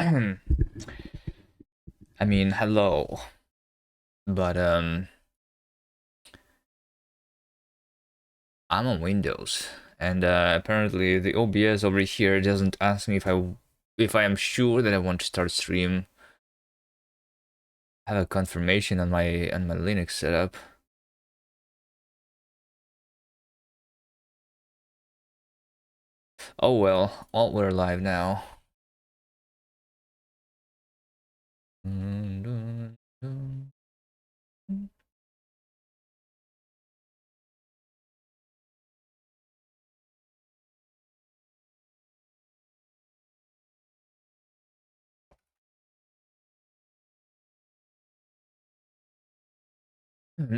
I mean, hello. But I'm on Windows, and apparently the OBS over here doesn't ask me if I am sure that I want to start stream. I have a confirmation on my Linux setup. Oh well, we're live now.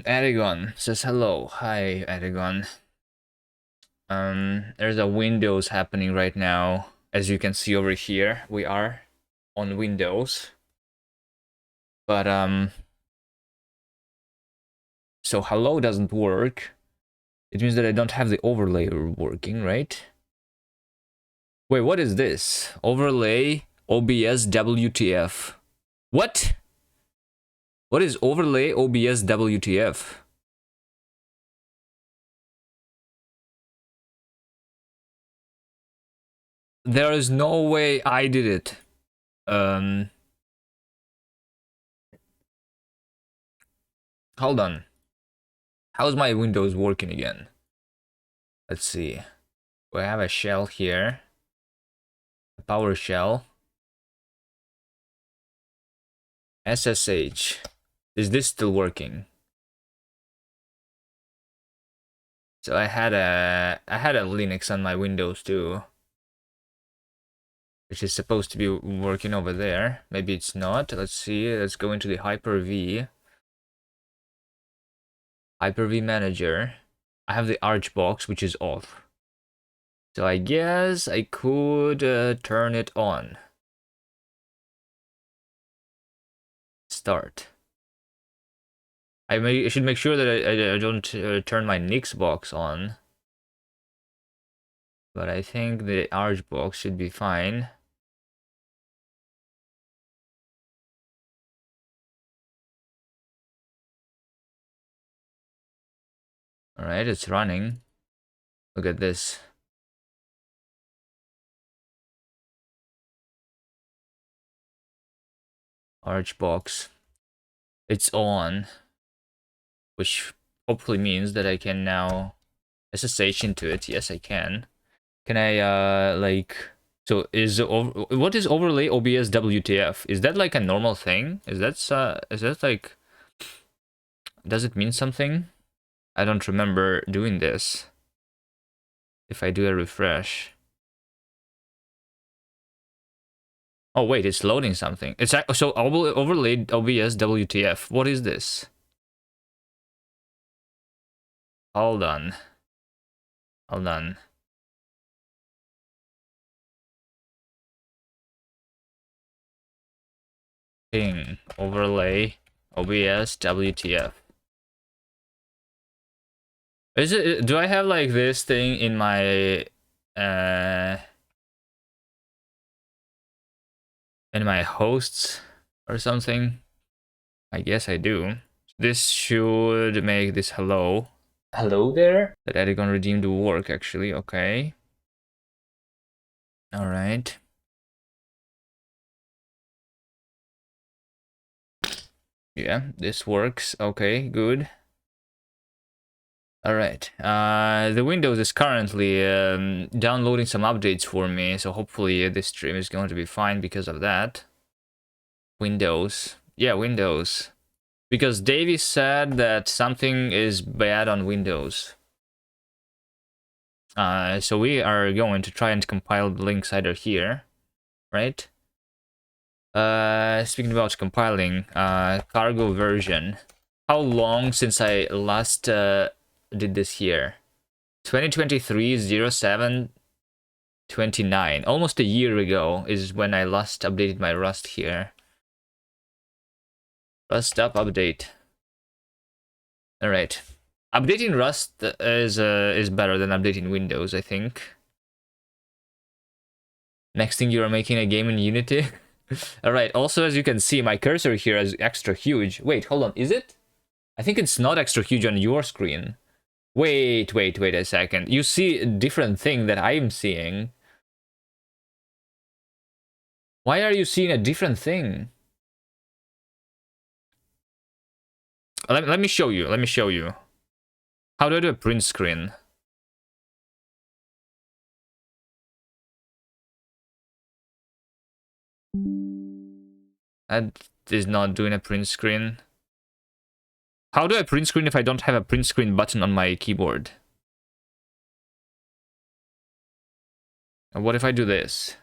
Aragon says hello. Hi, Aragon. There's a Windows happening right now. As you can see over here, we are on Windows. But so hello doesn't work. It means that I don't have the overlay working, right? Wait, what is this? Overlay OBS WTF. What? What is overlay OBS WTF? There is no way I did it. Hold on. How's my Windows working again? Let's see. We have a shell here. A PowerShell. SSH. Is this still working? So I had a Linux on my Windows too, which is supposed to be working over there. Maybe it's not. Let's see. Let's go into the Hyper-V Manager. I have the Arch box, which is off. So I guess I could turn it on. Start. I should make sure that I don't turn my Nix box on. But I think the Arch box should be fine. Alright, it's running. Look at this. Arch box. It's on. Which hopefully means that I can now SSH into it. Yes, I can. Can I, like... So, what is overlay OBS WTF? Is that like a normal thing? Is that like... Does it mean something? I don't remember doing this. If I do a refresh. Oh wait, it's loading something. It's so overlay OBS WTF. What is this? Hold on. Hold on. Ping overlay OBS WTF. Is it? Do I have like this thing in my hosts or something? I guess I do. This should make this hello. Hello there. That Edigon redeemed will work actually. Okay. All right. Yeah, this works. Okay, good. All right. The Windows is currently downloading some updates for me, so hopefully this stream is going to be fine because of that. Windows. Yeah, Windows. Because Davey said that something is bad on Windows. So we are going to try and compile the linksider here, right? Speaking about compiling, cargo version. How long since I last did this here? 2023-07-29. Almost a year ago is when I last updated my Rust here. Rust up update. All right. Updating Rust is better than updating Windows, I think. Next thing, you are making a game in Unity. All right. Also, as you can see, my cursor here is extra huge. Wait, hold on. Is it? I think it's not extra huge on your screen. Wait a second. You see a different thing that I'm seeing. Why are you seeing a different thing? Let me show you. Let me show you. How do I do a print screen? That is not doing a print screen. How do I print screen if I don't have a print screen button on my keyboard? And what if I do this?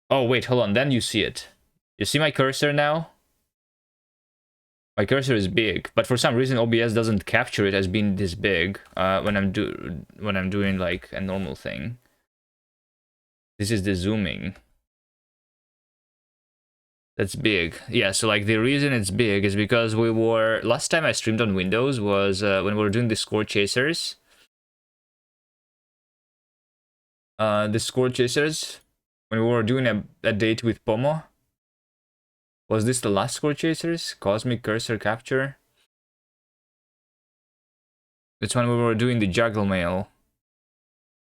Oh, wait, hold on. Then you see it. You see my cursor now? My cursor is big, but for some reason OBS doesn't capture it as being this big when I'm doing like a normal thing. This is the zooming. That's big. Yeah, so like the reason it's big is because we were last time I streamed on Windows was when we were doing the score chasers. The score chasers when we were doing a date with Pomo. Was this the last score chasers? Cosmic cursor capture? That's when we were doing the juggle mail.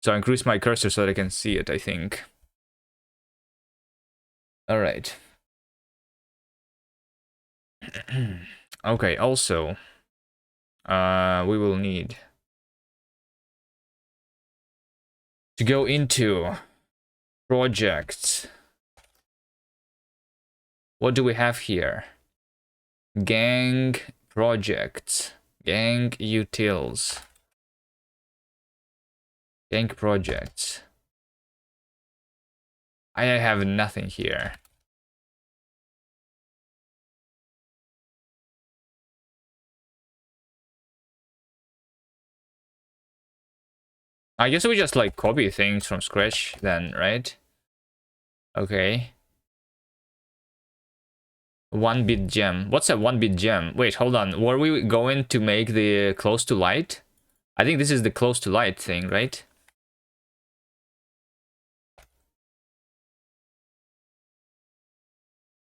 So I increased my cursor so that I can see it, I think. Alright. Okay, also, we will need to go into projects. What do we have here? Gang projects. Gang utils. Gang projects. I have nothing here. I guess we just like copy things from scratch then, right? Okay. 1-bit gem. What's a 1-bit gem? Wait, hold on. Were we going to make the close to light? I think this is the close to light thing, right?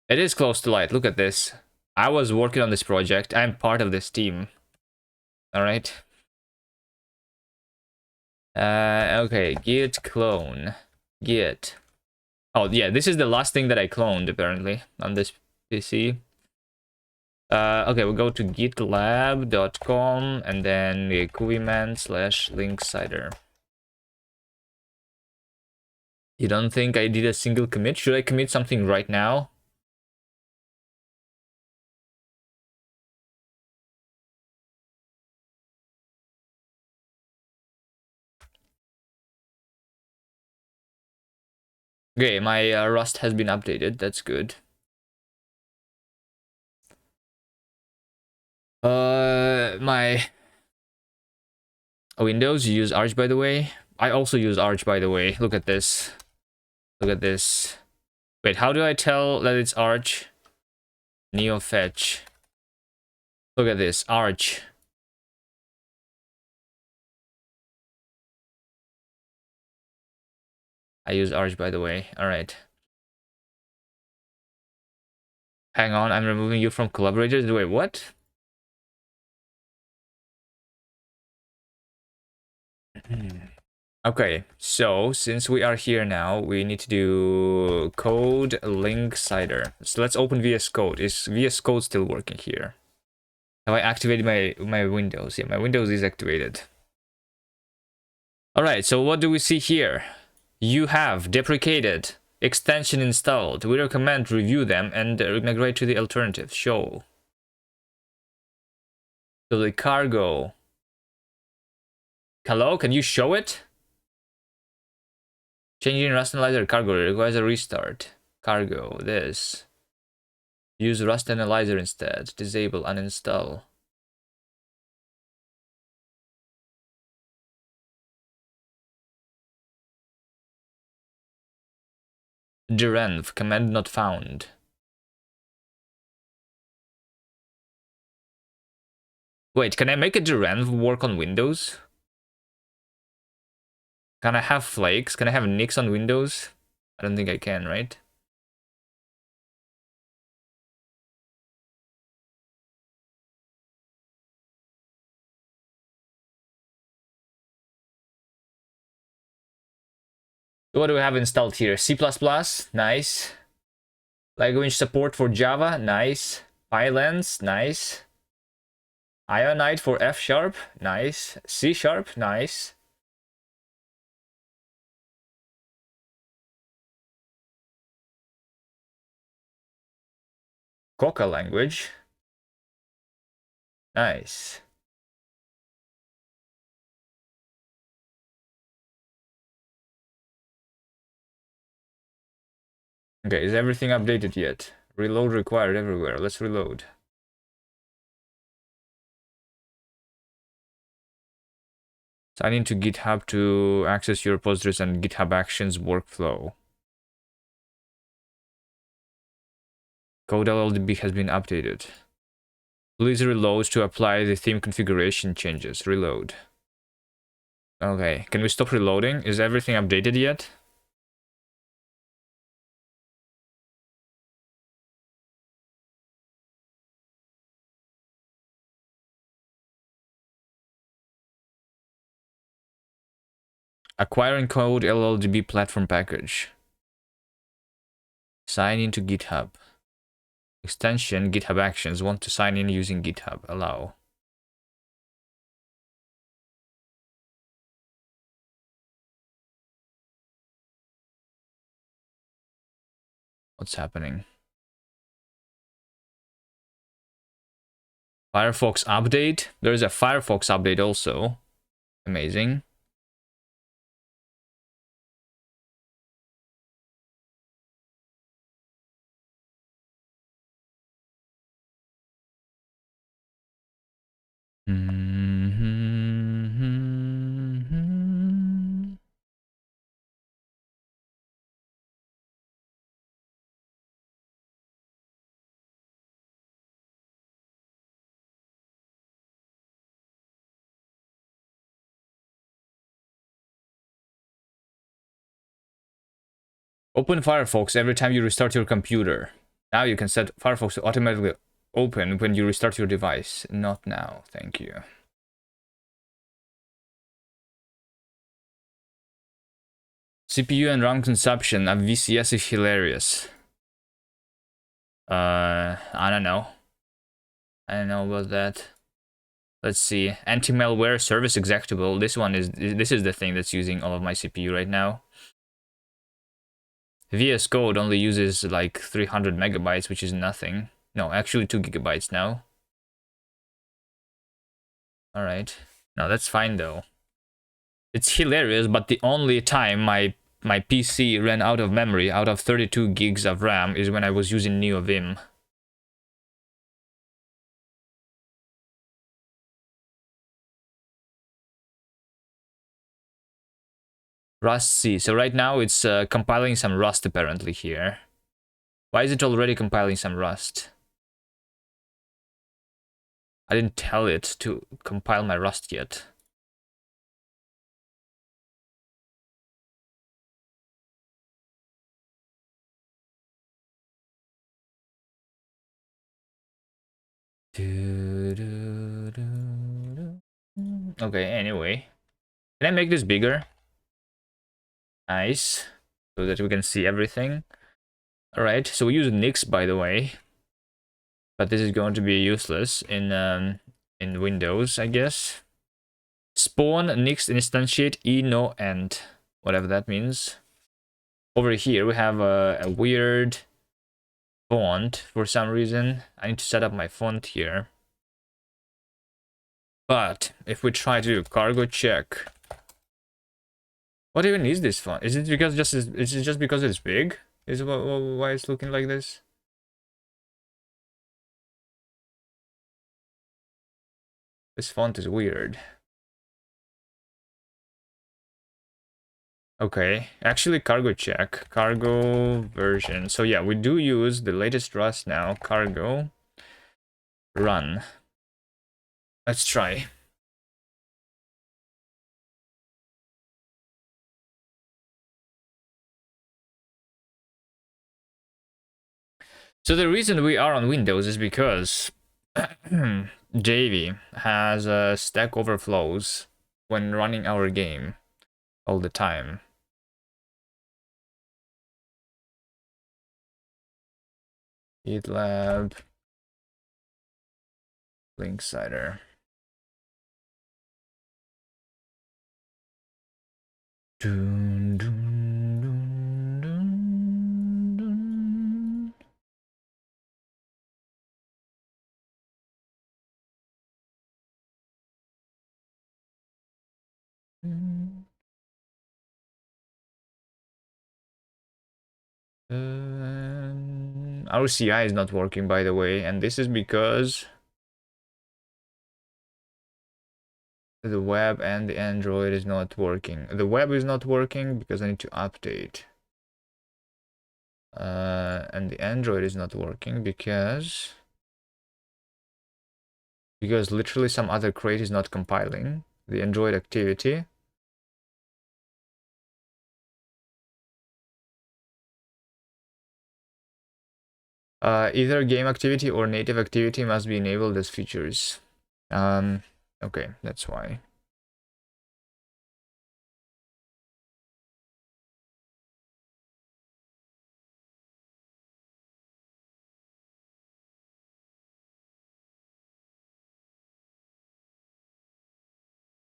It is close to light. Look at this. I was working on this project. I'm part of this team. All right. Okay. Git clone. Git. Oh, yeah. This is the last thing that I cloned, apparently, on this PC. Okay, we'll go to gitlab.com and then kuviman/linksider. You don't think I did a single commit? Should I commit something right now? Okay, my Rust has been updated. That's good. My Windows, you use Arch, by the way. I also use Arch, by the way. Look at this. Look at this. Wait, how do I tell that it's Arch? Neofetch. Look at this. Arch. I use Arch, by the way. Alright. Hang on, I'm removing you from collaborators. Wait, what? Okay, so since we are here now, we need to do code linksider. So let's open VS Code. Is VS Code still working here? Have I activated my Windows? Yeah, my Windows is activated. All right, so what do we see here? You have deprecated extension installed. We recommend review them and migrate to the alternative. Show. So the cargo. Hello, can you show it? Changing Rust Analyzer cargo requires a restart. Cargo, this. Use Rust Analyzer instead. Disable, uninstall. Derenv, command not found. Wait, can I make a Derenv work on Windows? Can I have flakes? Can I have nicks on Windows? I don't think I can, right? What do we have installed here? C++, nice. Language support for Java, nice. Pylance, nice. Ionite for F#, nice. C#, nice. Coca language, nice. Okay, is everything updated yet? Reload required everywhere. Let's reload. Sign into GitHub to access your repositories and GitHub Actions workflow. Code LLDB has been updated. Please reload to apply the theme configuration changes. Reload. Okay, can we stop reloading? Is everything updated yet? Acquiring code LLDB platform package. Sign into GitHub. Extension GitHub Actions. Want to sign in using GitHub. Allow. What's happening? Firefox update. There's a Firefox update also. Amazing. Open Firefox every time you restart your computer. Now you can set Firefox to automatically open when you restart your device. Not now, thank you. CPU and RAM consumption of VCS is hilarious. I don't know. I don't know about that. Let's see. Anti-malware service executable. This is the thing that's using all of my CPU right now. VS Code only uses like 300 megabytes, which is nothing. No, actually 2 gigabytes now. All right. No, that's fine though. It's hilarious, but the only time my PC ran out of memory, out of 32 gigs of RAM, is when I was using NeoVim. Rust C. So right now it's compiling some Rust apparently here. Why is it already compiling some Rust? I didn't tell it to compile my Rust yet. Okay, anyway. Can I make this bigger? Nice. So that we can see everything. Alright, so we use Nix, by the way. But this is going to be useless in Windows, I guess. Spawn Nix instantiate no end. Whatever that means. Over here we have a weird font for some reason. I need to set up my font here. But if we try to do cargo check, what even is this font? Is it just because it's big? Is it why it's looking like this? This font is weird. Okay, actually cargo check, cargo version. So yeah, we do use the latest Rust now, cargo run. Let's try. So the reason we are on Windows is because JV has Stack Overflows when running our game all the time. GitLab linksider. Dun, dun, dun, dun, dun. Our CI is not working, by the way, and this is because the web and the Android is not working. The web is not working because I need to update. And the Android is not working because literally some other crate is not compiling the Android activity. Either game activity or native activity must be enabled as features. Okay, that's why.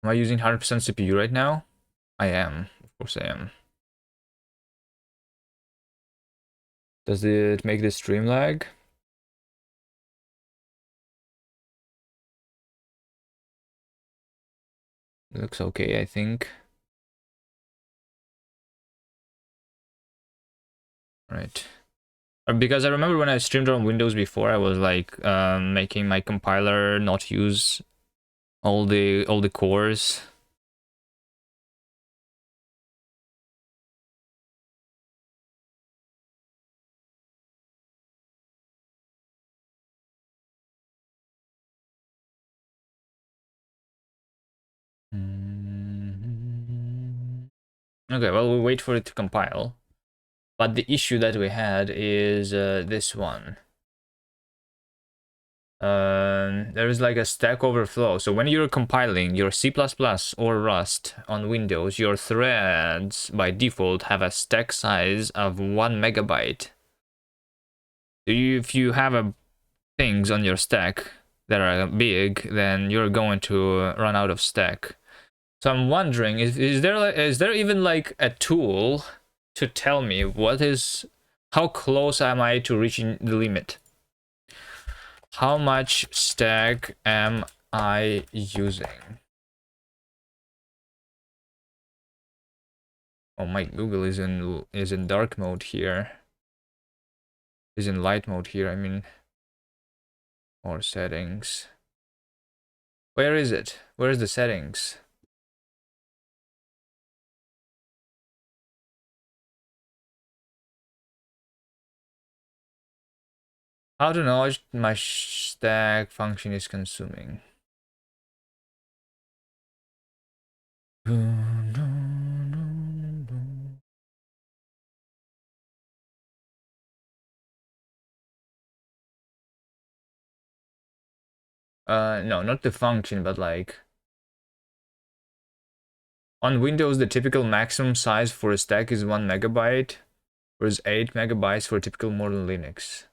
Am I using 100% CPU right now? I am. Of course I am. Does it make the stream lag? It looks okay, I think. Right. Because I remember when I streamed on Windows before, I was like making my compiler not use all the cores. Okay, well, we'll wait for it to compile. But the issue that we had is this one. There is like a stack overflow. So when you're compiling your C++ or Rust on Windows, your threads by default have a stack size of 1 megabyte. If you have things on your stack that are big, then you're going to run out of stack. So I'm wondering, is there even like a tool to tell me how close am I to reaching the limit? How much stack am I using? Oh, my Google is in dark mode here. Is in light mode here, I mean. Or settings. Where is it? Where is the settings? How to know my stack function is consuming? No, not the function, but like on Windows, the typical maximum size for a stack is 1 megabyte, whereas 8 megabytes for a typical modern Linux.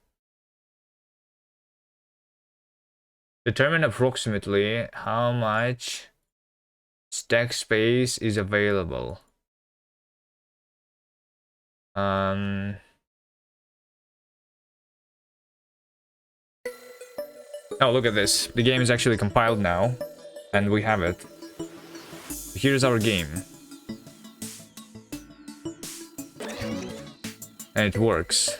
Determine approximately how much stack space is available. Oh, look at this. The game is actually compiled now, and we have it. Here's our game. And it works.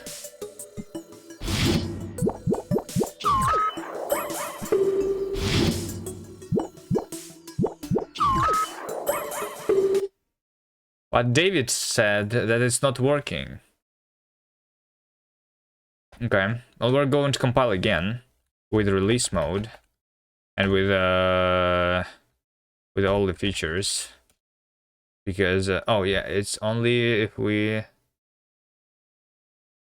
But David said that it's not working. Okay, well, we're going to compile again with release mode and with all the features, because oh yeah, it's only if we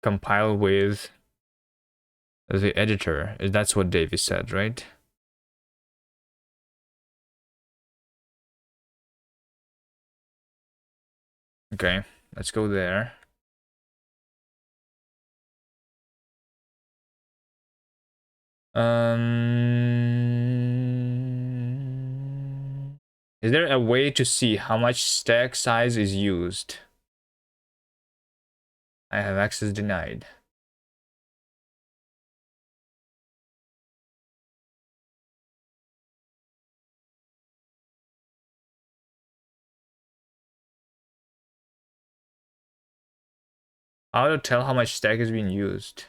compile with the editor. That's what David said, right? Okay, let's go there. Is there a way to see how much stack size is used? I have access denied. How to tell how much stack is being used?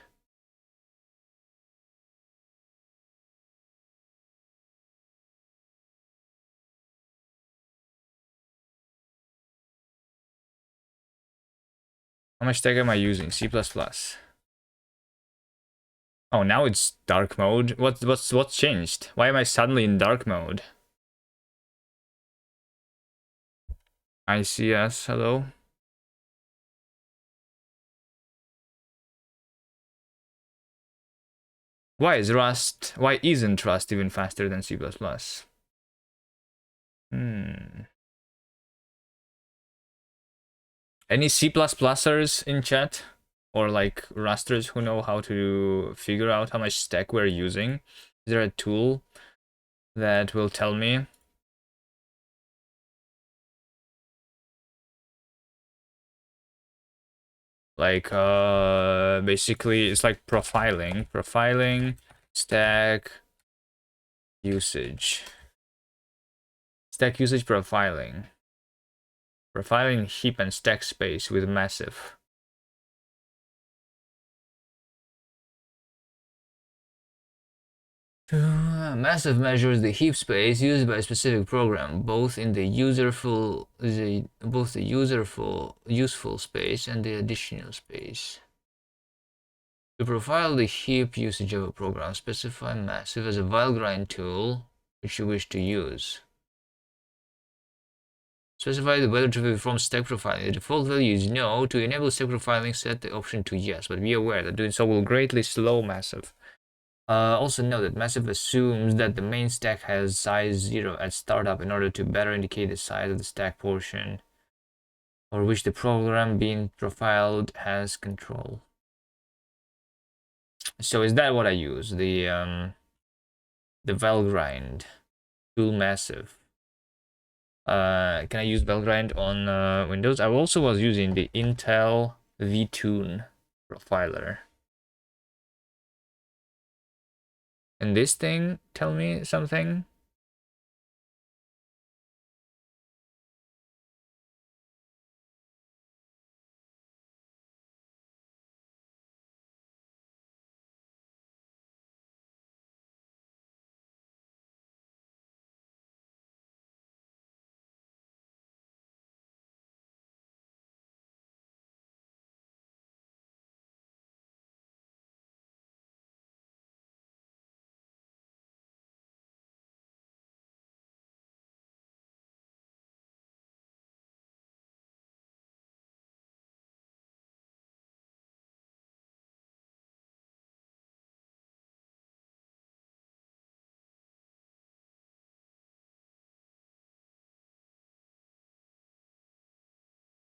How much stack am I using? C++. Oh, now it's dark mode. What's changed? Why am I suddenly in dark mode? ICS, hello. Why isn't Rust even faster than C++? Any C++ers in chat? Or like Rusters who know how to figure out how much stack we're using? Is there a tool that will tell me? Like, basically, it's like profiling, stack usage, profiling heap and stack space with massive. Massive measures the heap space used by a specific program, both in the useful space and the additional space. To profile the heap usage of a program, specify massive as a Valgrind tool which you wish to use. Specify whether to perform stack profiling. The default value is no. To enable stack profiling, set the option to yes, but be aware that doing so will greatly slow massive. Also note that massive assumes that the main stack has size 0 at startup in order to better indicate the size of the stack portion over which the program being profiled has control. So is that what I use? The Valgrind tool massive. Can I use Valgrind on Windows? I also was using the Intel vTune profiler. And this thing, tell me something.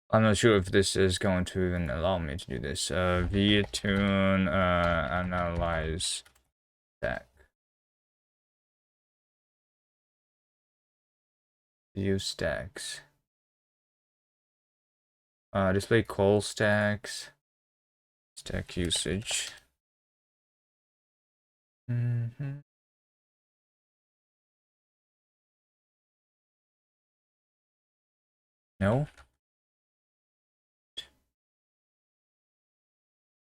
I'm not sure if this is going to even allow me to do this. vTune analyze stack. View stacks. Display call stacks. Stack usage. No.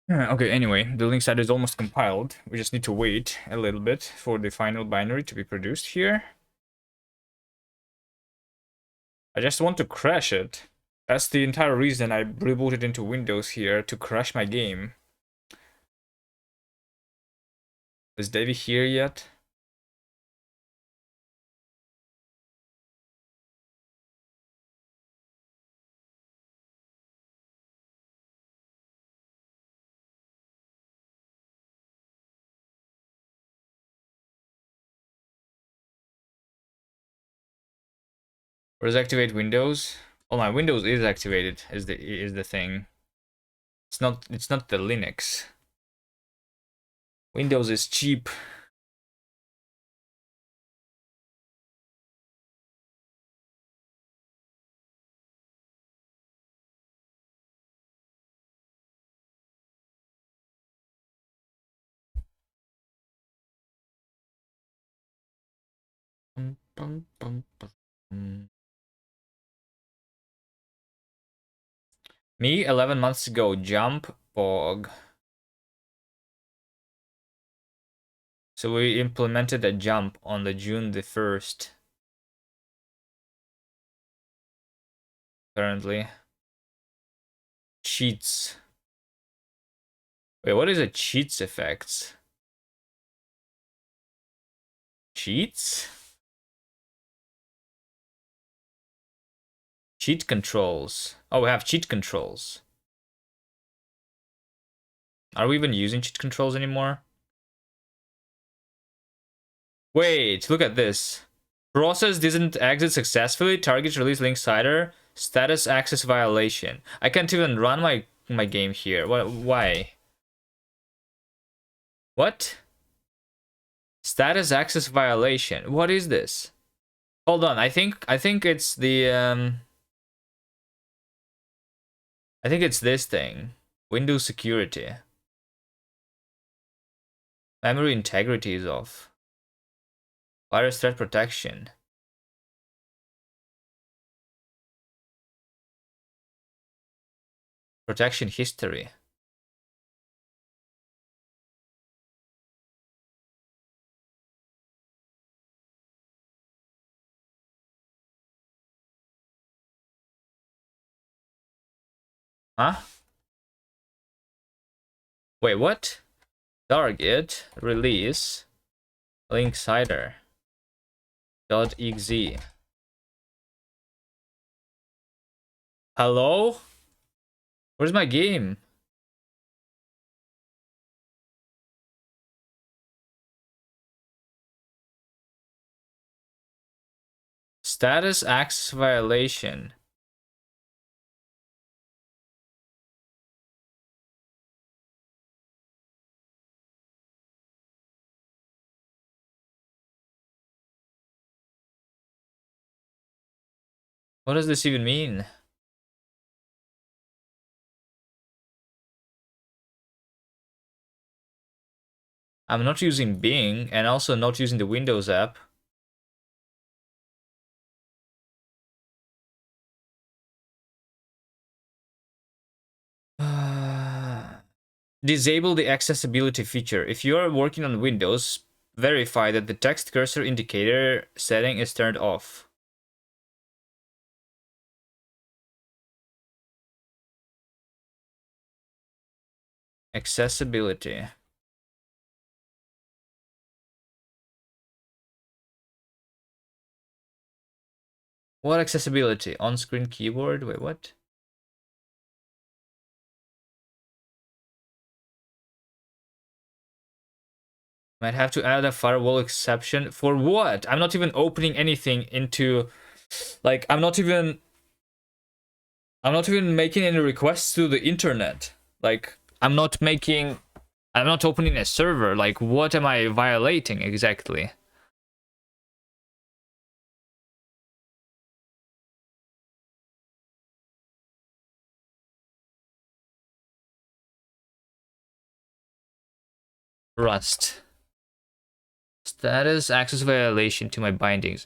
Okay, anyway, the linksider is almost compiled. We just need to wait a little bit for the final binary to be produced here. I just want to crash it. That's the entire reason I rebooted into Windows here, to crash my game. Is Davey here yet? Where's activate Windows? Oh, my Windows is activated. Is the thing. It's not the Linux. Windows is cheap. Me 11 months ago, jump bog. So we implemented a jump on the June the 1st. Currently. Cheats. Wait, what is a cheats effects? Cheats? Cheat controls. Oh, we have cheat controls. Are we even using cheat controls anymore? Wait, look at this. Process didn't exit successfully. Target release linksider. Status access violation. I can't even run my game here. What? Why? What? Status access violation. What is this? Hold on. I think it's the I think it's this thing. Windows security. Memory integrity is off. Virus threat protection. Protection history. Huh? Wait, what? Target release linksider .exe. Hello? Where's my game? Status access violation. What does this even mean? I'm not using Bing and also not using the Windows app. Disable the accessibility feature. If you are working on Windows, verify that the text cursor indicator setting is turned off. Accessibility. What accessibility? On-screen keyboard? Wait, what? Might have to add a firewall exception. For what? I'm not even opening anything into... Like, I'm not even making any requests to the internet. Like, I'm not opening a server. Like, what am I violating exactly? Rust. Status access violation to my bindings.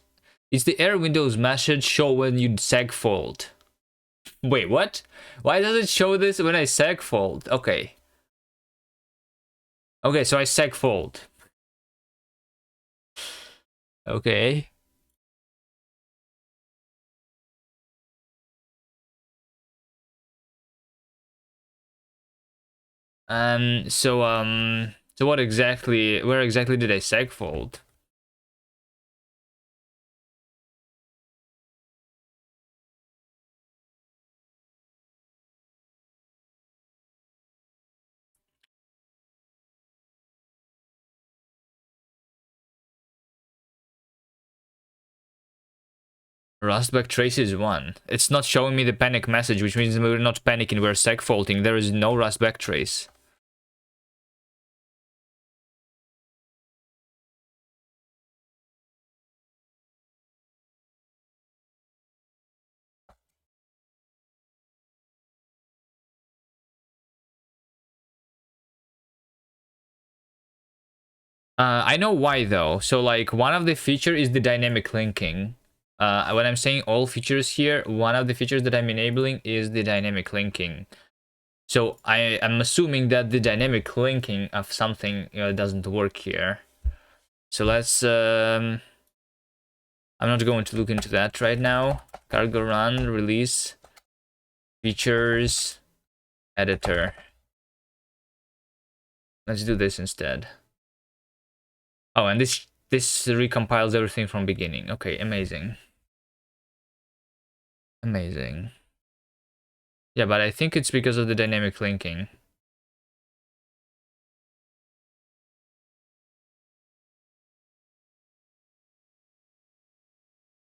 Is the error Windows message show when you segfold? Wait, what? Why does it show this when I segfold? Okay. Okay, so I segfold. Okay. So where exactly did I segfold? Rustback trace is 1. It's not showing me the panic message, which means we're not panicking, we're segfaulting. There is no Rustback trace. I know why though. So like one of the feature is the dynamic linking. When I'm saying all features here, one of the features that I'm enabling is the dynamic linking. So I am assuming that the dynamic linking of something doesn't work here. So let's I'm not going to look into that right now. Cargo run, release, features, editor. Let's do this instead. Oh, and this recompiles everything from beginning. Okay, amazing. Amazing. Yeah, but I think it's because of the dynamic linking.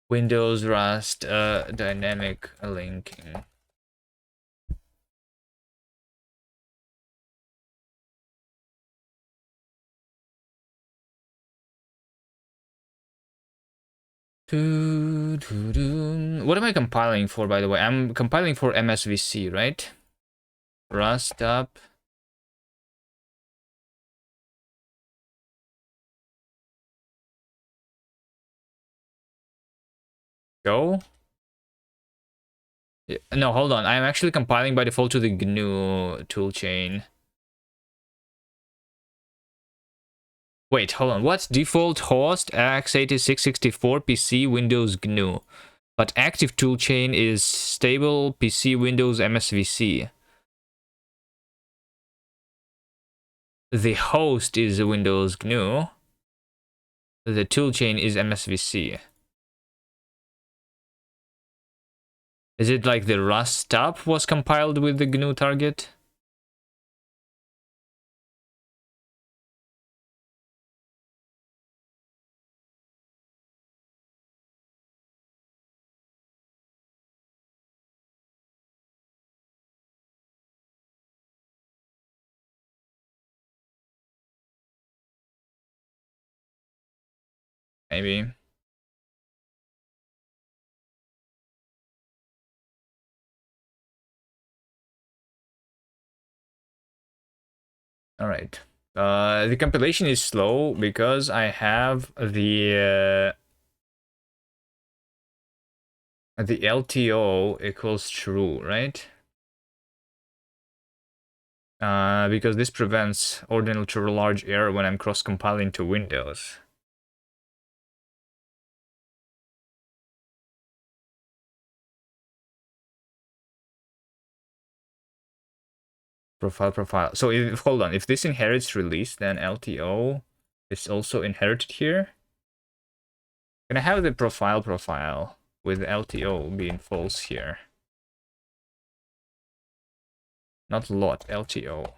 Windows Rust dynamic linking. What am I compiling for, by the way? I'm compiling for MSVC, right? Rust up. Go. Yeah, no, hold on. I'm actually compiling by default to the GNU toolchain. Wait, hold on. What's default host x86-64 PC Windows GNU? But active toolchain is stable PC Windows MSVC. The host is Windows GNU. The toolchain is MSVC. Is it like the Rust stub was compiled with the GNU target? Maybe. All right. The compilation is slow because I have the LTO equals true, right? Because this prevents ordinal to large error when I'm cross-compiling to Windows. Profile. So hold on, if this inherits release, then LTO is also inherited here. Can I have the profile with LTO being false here? Not lot, LTO.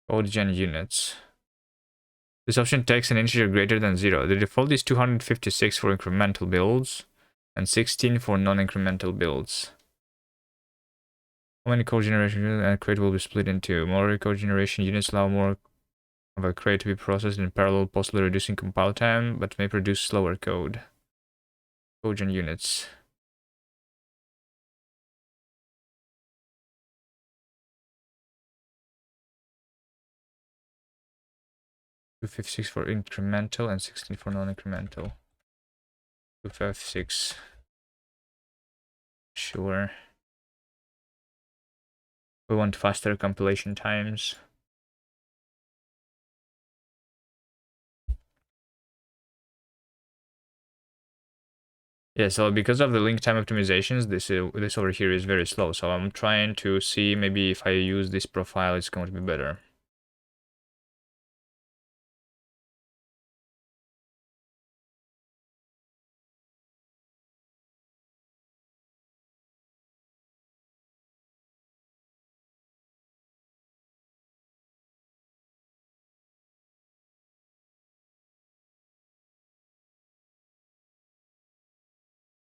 Codegen units. This option takes an integer greater than 0. The default is 256 for incremental builds and 16 for non-incremental builds. How many code generation units and crate will be split into? More code generation units allow more of a crate to be processed in parallel, possibly reducing compile time, but may produce slower code. Code units. $256 for incremental and 16 for non-incremental. 256. Sure. We want faster compilation times. Yeah, so because of the link time optimizations, this over here is very slow. So I'm trying to see maybe if I use this profile, it's going to be better.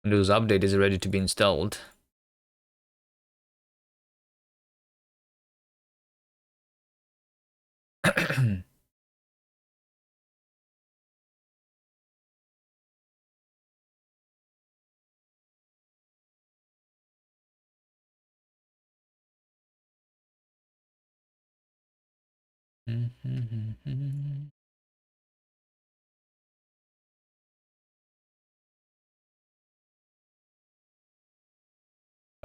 Windows Update is ready to be installed. Are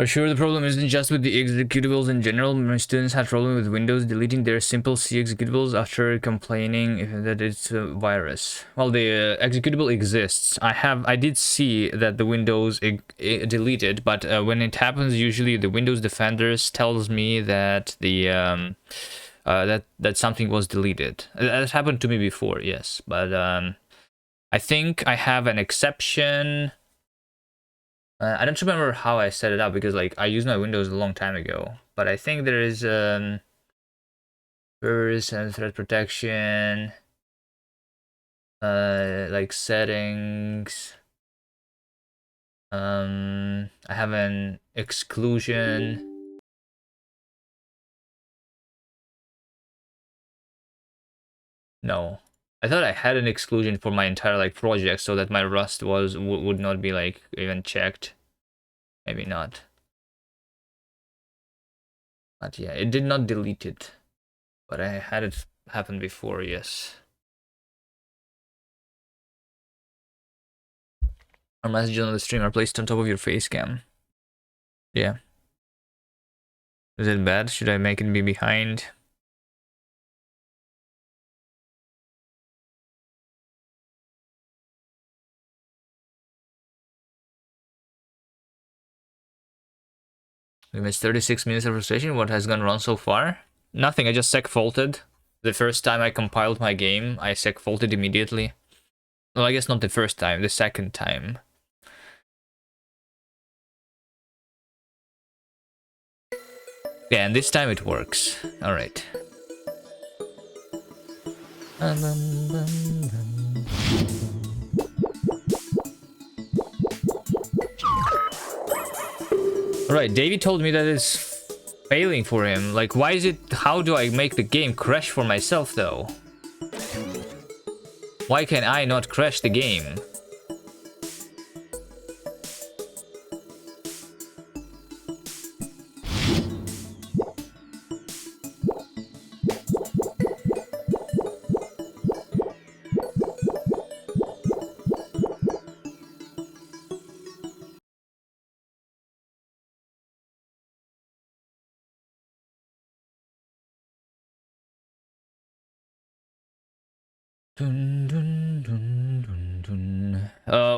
sure the problem isn't just with the executables in general. My students had trouble with Windows deleting their simple C executables after complaining that it's a virus. Well, the executable exists. I did see that the Windows deleted, but when it happens, usually the Windows defenders tells me that the that something was deleted. That happened to me before, yes, but I think I have an exception. I don't remember how I set it up because like I used my Windows a long time ago, but I think there is virus and threat protection, like settings. I have an exclusion. No, I thought I had an exclusion for my entire like project so that my Rust would not be like even checked. Maybe not. But yeah, it did not delete it. But I had it happen before, yes. Our messages on the stream are placed on top of your face cam. Yeah. Is it bad? Should I make it be behind? We missed 36 minutes of frustration. What has gone wrong so far? Nothing, I just sec faulted. The first time I compiled my game, I sec faulted immediately. Well, I guess not the first time, the second time. Yeah, and this time it works. Alright. Alright, Davey told me that it's failing for him. Like, why is it... How do I make the game crash for myself, though? Why can I not crash the game?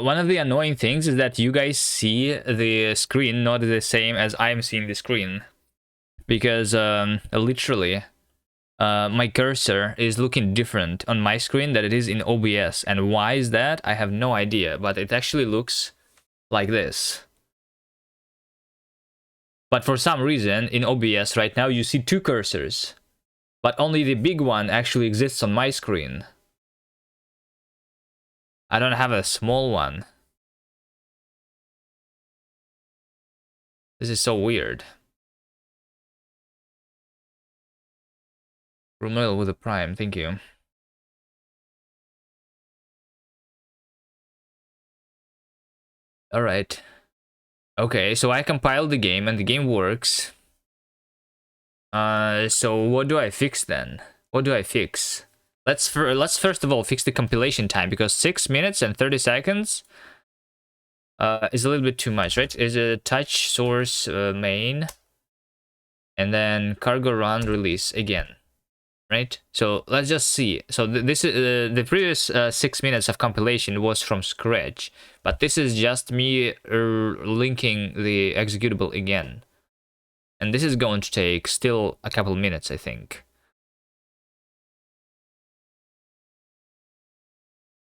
One of the annoying things is that you guys see the screen not the same as I'm seeing the screen. Because literally, my cursor is looking different on my screen than it is in OBS. And why is that? I have no idea, but it actually looks like this. But for some reason, in OBS right now, you see two cursors. But only the big one actually exists on my screen. I don't have a small one. This is so weird. Romel with a prime, thank you. Alright. Okay, so I compiled the game and the game works. So what do I fix then? What do I fix? Let's first of all fix the compilation time, because 6 minutes and 30 seconds is a little bit too much, right? Is a touch source main, and then cargo run release again, right? So let's just see. So this is the previous 6 minutes of compilation was from scratch, but this is just me linking the executable again, and this is going to take still a couple minutes, I think.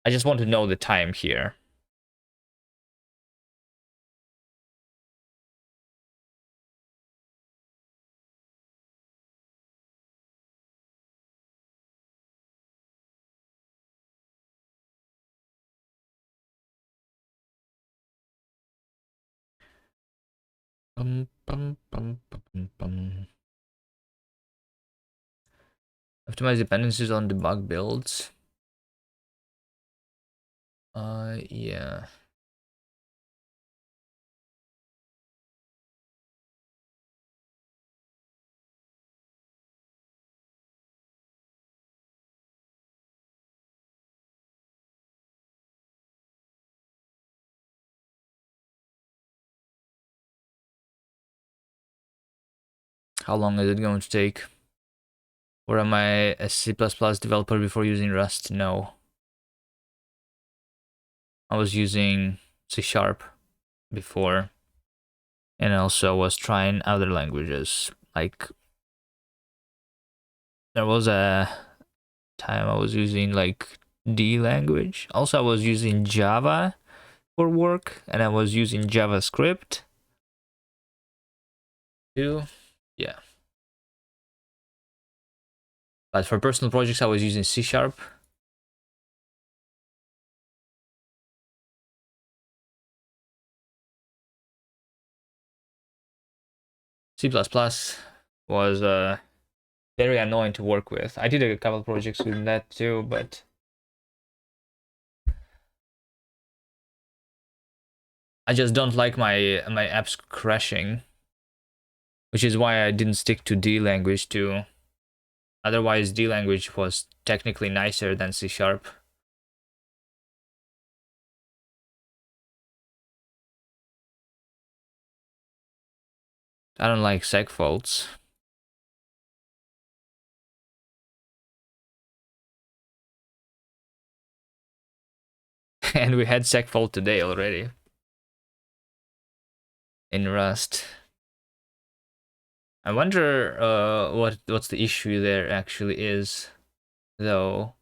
I just want to know the time here. Optimize dependencies on debug builds. Yeah. How long is it going to take? Or am I a C++ developer before using Rust? No. I was using C# before. And also was trying other languages. Like, there was a time I was using like D language. Also, I was using Java for work, and I was using JavaScript too. Yeah. But for personal projects, I was using C#. C++ was very annoying to work with. I did a couple of projects with that too, but I just don't like my apps crashing, which is why I didn't stick to D language too. Otherwise, D language was technically nicer than C#. I don't like segfaults. And we had segfault today already in Rust. I wonder what's the issue there actually is, though.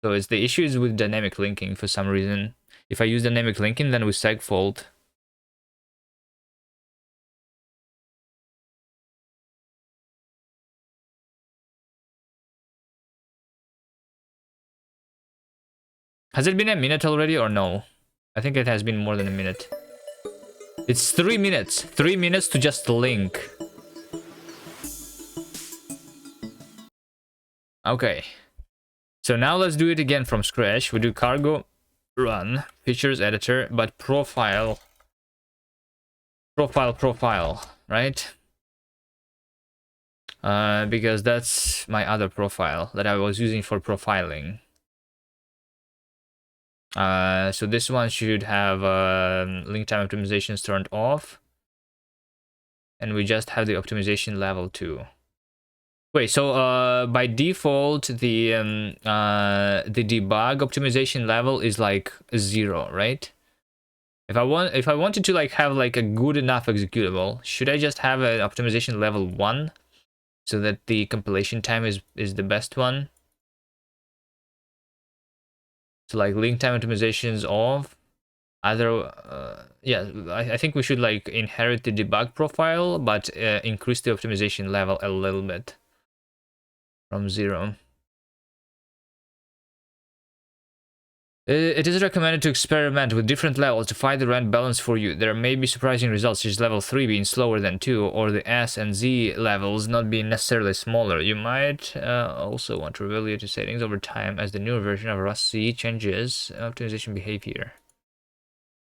So it's the issue is with dynamic linking for some reason. If I use dynamic linking, then with segfault. Has it been a minute already or no? I think it has been more than a minute. It's 3 minutes. 3 minutes to just link. Okay. So now let's do it again from scratch. We do cargo run features editor, but profile, right? Because that's my other profile that I was using for profiling. So this one should have link time optimizations turned off, and we just have the optimization level too. Wait, so by default the debug optimization level is like 0, right? If I wanted to like have like a good enough executable, should I just have an optimization level 1 so that the compilation time is the best one? So like link time optimizations off. Either yeah, I think we should like inherit the debug profile, but increase the optimization level a little bit from 0. It is recommended to experiment with different levels to find the right balance for you. There may be surprising results, such as level 3 being slower than 2, or the S and Z levels not being necessarily smaller. You might also want to evaluate your settings over time as the newer version of Rust C changes optimization behavior.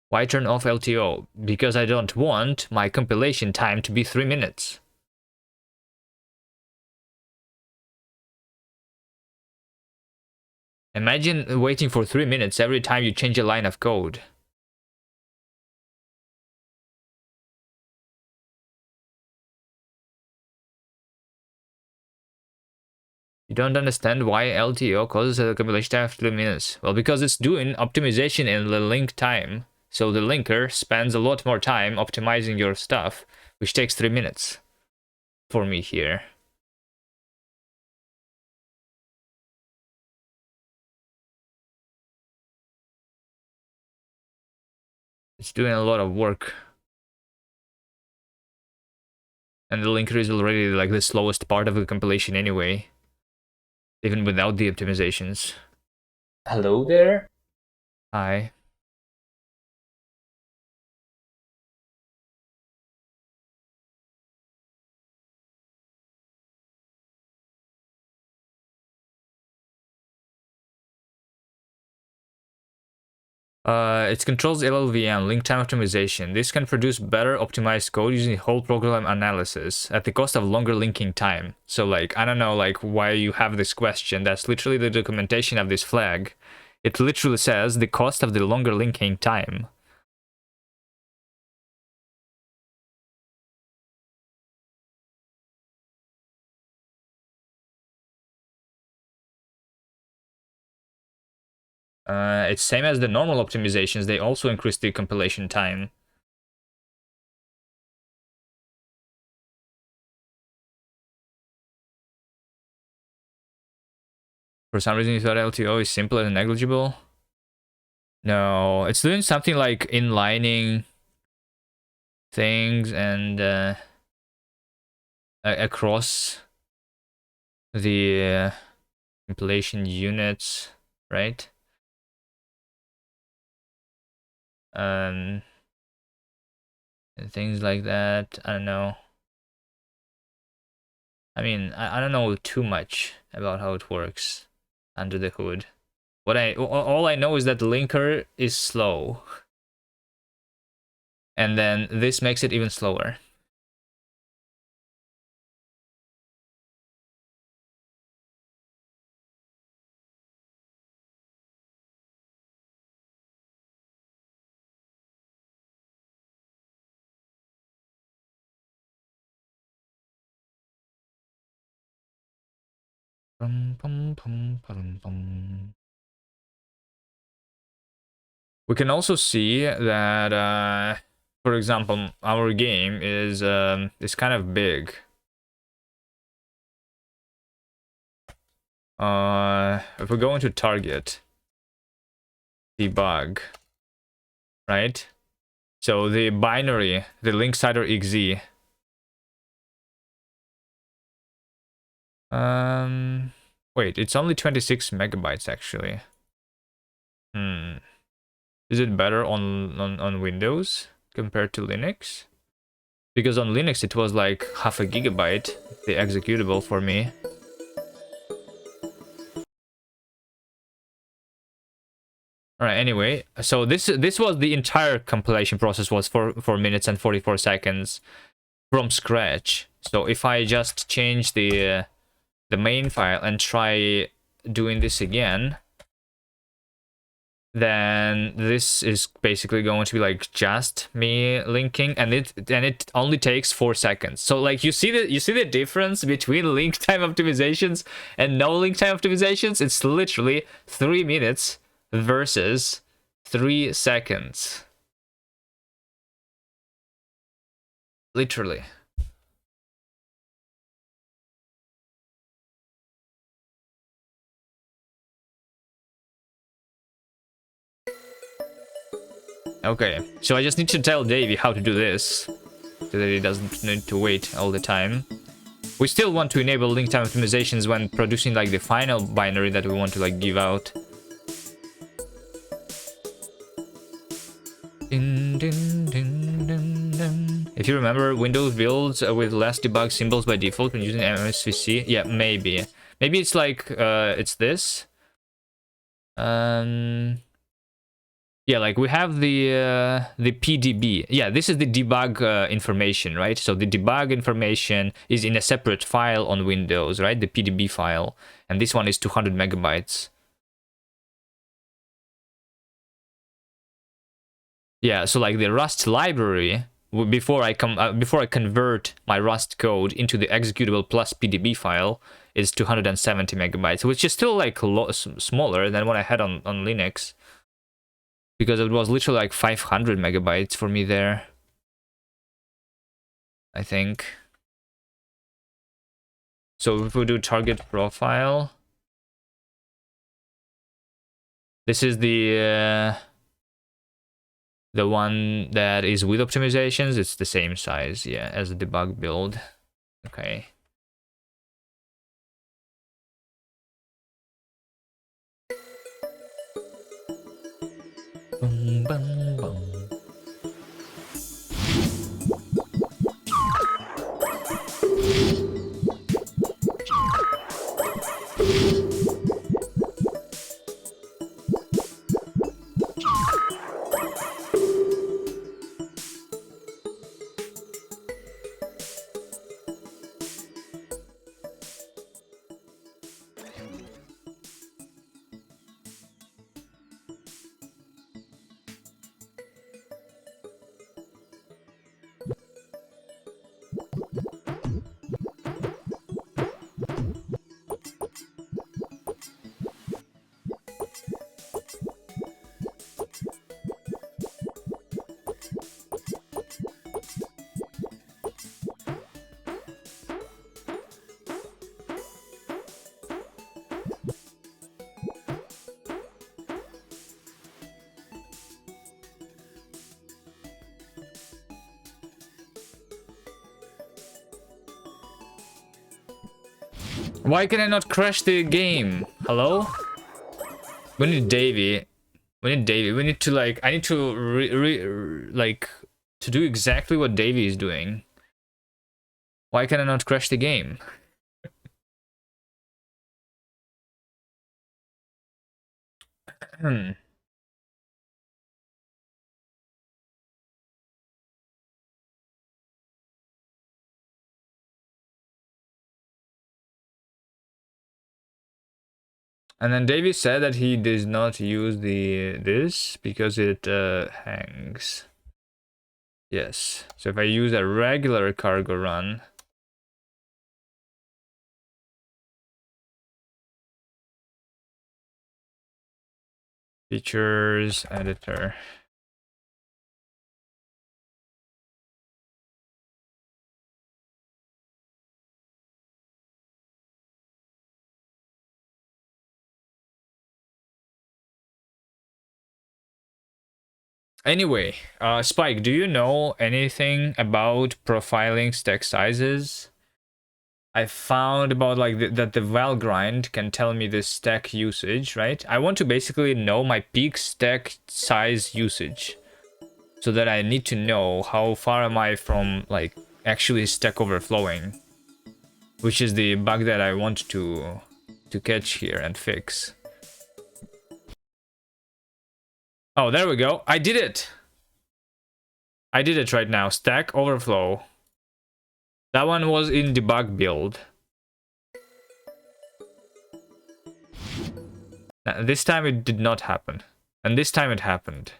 Why turn off LTO? Because I don't want my compilation time to be 3 minutes. Imagine waiting for 3 minutes every time you change a line of code. You don't understand why LTO causes a compilation time of 3 minutes. Well, because it's doing optimization in the link time. So the linker spends a lot more time optimizing your stuff, which takes 3 minutes for me here. It's doing a lot of work. And the linker is already like the slowest part of the compilation anyway, even without the optimizations. Hello there? Hi. It controls LLVM, link time optimization. This can produce better optimized code using whole program analysis at the cost of longer linking time. So like, I don't know like why you have this question. That's literally the documentation of this flag. It literally says the cost of the longer linking time. It's same as the normal optimizations. They also increase the compilation time. For some reason, you thought LTO is simple and negligible. No, it's doing something like inlining things and across the compilation units, right? And things like that. I don't know. I mean, I don't know too much about how it works under the hood. All I know is that linker is slow. And then this makes it even slower. We can also see that, for example, our game is kind of big. If we go into target, debug, right? So the binary, the linksider exe. Wait, it's only 26 megabytes actually. Is it better on Windows compared to Linux? Because on Linux it was like half a gigabyte, the executable for me. Alright, anyway, so this was the entire compilation process was 4 minutes and 44 seconds from scratch. So if I just change the main file and try doing this again, then this is basically going to be like just me linking, and it only takes 4 seconds. So like you see the difference between link time optimizations and no link time optimizations. It's literally 3 minutes versus 3 seconds. Literally. Okay, so I just need to tell Davey how to do this, so that he doesn't need to wait all the time. We still want to enable link time optimizations when producing like the final binary that we want to like give out. If you remember, Windows builds with less debug symbols by default when using MSVC. Yeah, maybe. Maybe it's like it's this. Yeah, like we have the PDB. Yeah, this is the debug information, right? So the debug information is in a separate file on Windows, right? The PDB file, and this one is 200 megabytes. Yeah, so like the Rust library, before I convert my Rust code into the executable plus PDB file, is 270 megabytes, which is still like a lot smaller than what I had on Linux. Because it was literally like 500 megabytes for me there, I think. So if we do target profile, this is the one that is with optimizations. It's the same size, yeah, as the debug build. Okay. Boom, boom, boom. Why can I not crash the game? Hello? We need Davy. We need Davy. We need to like. I need to like to do exactly what Davy is doing. Why can I not crash the game? Hmm. And then Davy said that he does not use this because it hangs. Yes. So if I use a regular cargo run, features editor. Anyway, Spike, do you know anything about profiling stack sizes? I found about like that the val grind can tell me the stack usage, right? I want to basically know my peak stack size usage, so that I need to know how far am I from like actually stack overflowing, which is the bug that I want to catch here and fix. Oh, there we go. I did it. I did it right now. Stack overflow. That one was in debug build. This time it did not happen. And this time it happened.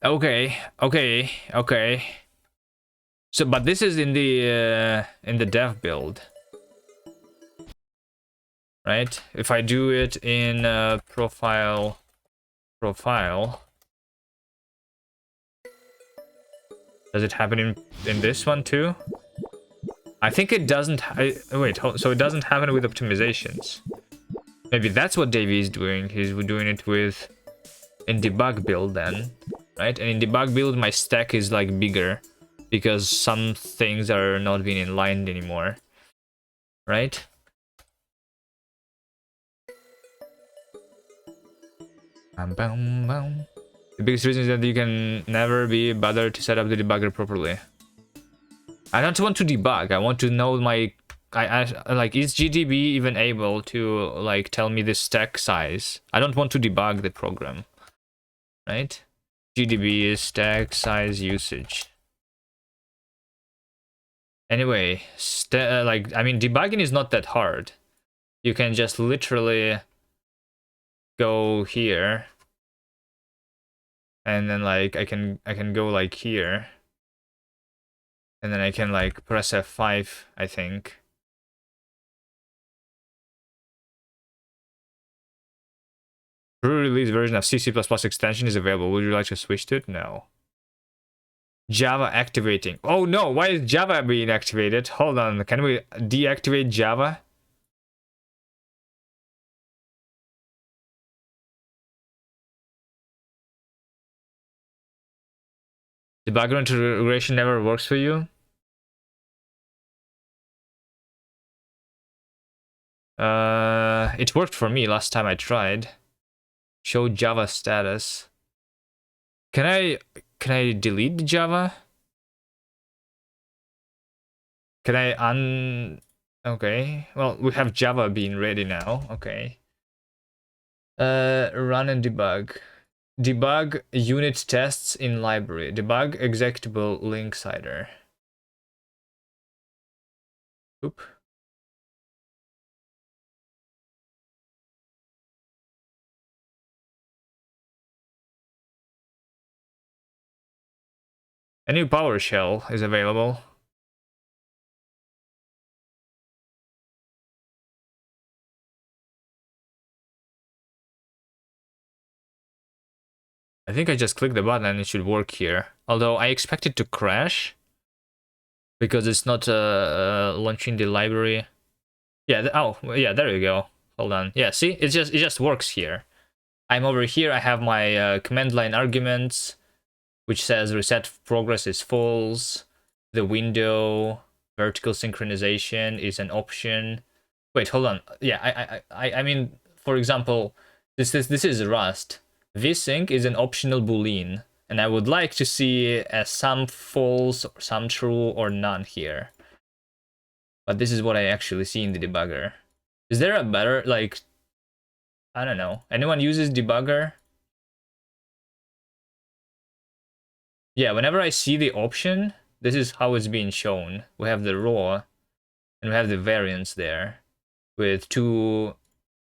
Okay, okay, okay. So, but this is in the dev build, right? If I do it in profile, does it happen in this one too? I think it doesn't. Wait, so it doesn't happen with optimizations. Maybe that's what Davey is doing. He's doing it with in debug build then, right? And in debug build, my stack is like bigger because some things are not being inlined anymore, right? The biggest reason is that you can never be bothered to set up the debugger properly. I don't want to debug. I want to know my. I like, is GDB even able to like tell me the stack size? I don't want to debug the program, right? GDB is stack size usage. Anyway, like, I mean, debugging is not that hard. You can just literally go here, and then like I can go like here, and then I can like press F5, I think. Pre-release version of C++ extension is available. Would you like to switch to it? No. Java activating. Oh no, why is Java being activated? Hold on, can we deactivate Java? Debugger integration never works for you? It worked for me last time I tried. Show Java status. Can I delete Java? Can I okay. Well, we have Java being ready now. Okay. Run and debug. Debug unit tests in library. Debug executable linksider. Oop. A new PowerShell is available. I think I just clicked the button and it should work here. Although I expect it to crash because it's not launching the library. Yeah. Oh, yeah. There you go. Hold on. Yeah. See, it just works here. I'm over here, I have my command line arguments, which says reset progress is false. The window vertical synchronization is an option. Wait, hold on. Yeah, I mean, for example, this is Rust. Vsync is an optional boolean, and I would like to see some false, or some true, or none here. But this is what I actually see in the debugger. Is there a better, like, I don't know. Anyone uses debugger? Yeah, whenever I see the option, this is how it's being shown. We have the raw, and we have the variance there with two,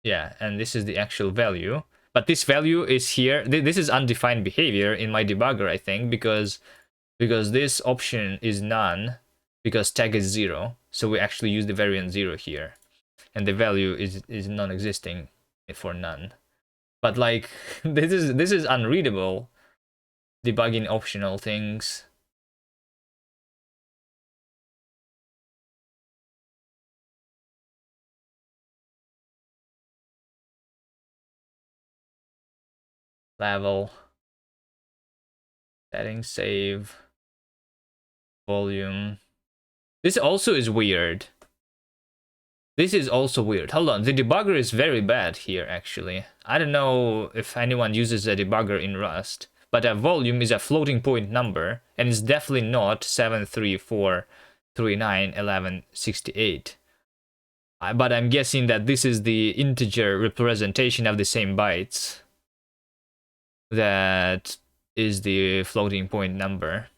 yeah, and this is the actual value. But this value is here. This is undefined behavior in my debugger, I think, because this option is none, because tag is 0. So we actually use the variance 0 here, and the value is non-existing for none. But like this is unreadable. Debugging optional things. Level. Settings, save. Volume. This also is weird. This is also weird. Hold on, the debugger is very bad here, actually. I don't know if anyone uses a debugger in Rust, but a volume is a floating point number, and it's definitely not 734391168. But I'm guessing that this is the integer representation of the same bytes. That is the floating point number.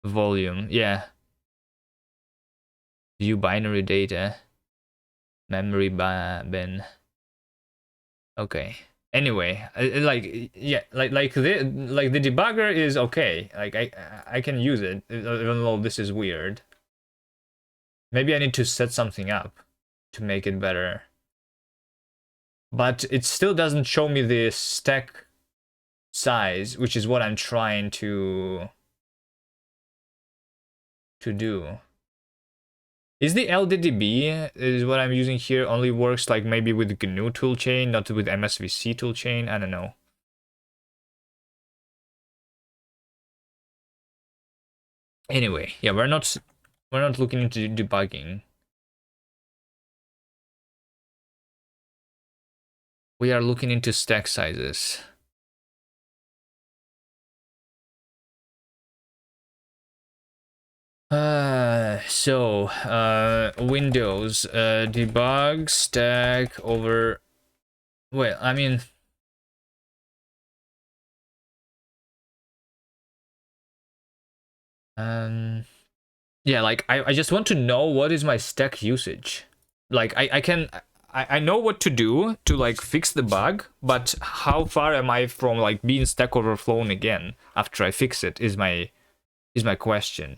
Volume, yeah. View binary data. Memory bin. Okay. Anyway, like yeah, like the debugger is okay. Like I can use it, even though this is weird. Maybe I need to set something up to make it better. But it still doesn't show me the stack size, which is what I'm trying to do. Is the LDDB, is what I'm using here, only works like maybe with GNU toolchain, not with MSVC toolchain? I don't know. Anyway, yeah, we're not looking into debugging. We are looking into stack sizes. Windows debug stack over. Well, I mean, yeah, like I just want to know what is my stack usage. Like I know what to do to like fix the bug, but how far am I from like being stack overflown again after I fix it is my question.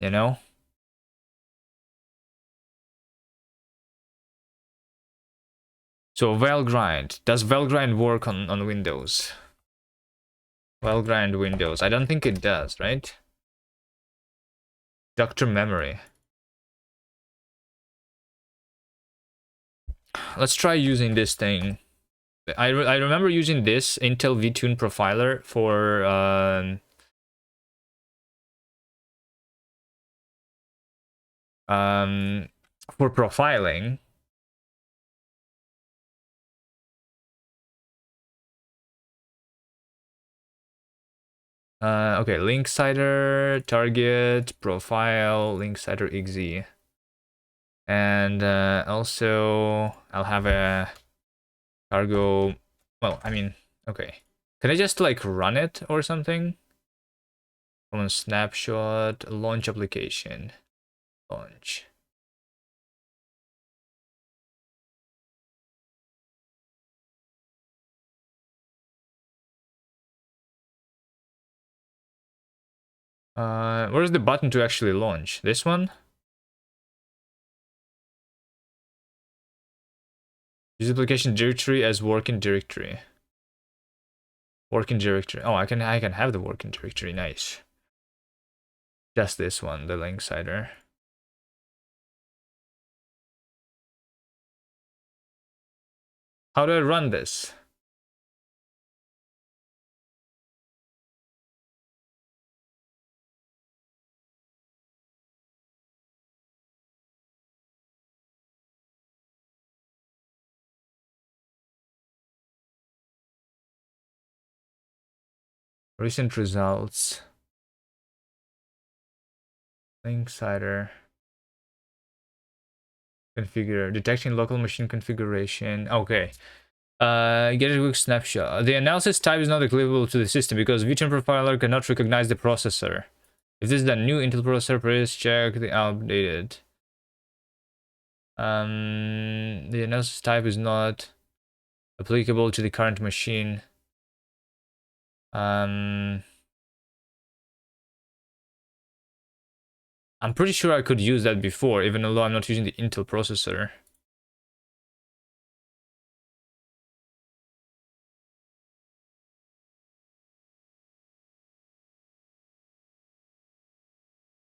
You know? So Valgrind. Does Valgrind work on Windows? Valgrind Windows. I don't think it does, right? Dr. Memory. Let's try using this thing. I remember using this Intel VTune profiler for profiling. Okay, linksider, target, profile, linksider exe. And also I'll have a cargo. Well, I mean, okay. Can I just like run it or something? On snapshot, launch application, launch. Where's the button to actually launch? This one? Use application directory as working directory. Working directory. Oh, I can have the working directory. Nice. Just this one, the linksider. How do I run this? Recent results. Linksider. Configure. Detecting local machine configuration. Okay. Get a quick snapshot. The analysis type is not applicable to the system because VTune profiler cannot recognize the processor. If this is a new Intel processor, please check the updated. The analysis type is not applicable to the current machine. I'm pretty sure I could use that before, even though I'm not using the Intel processor.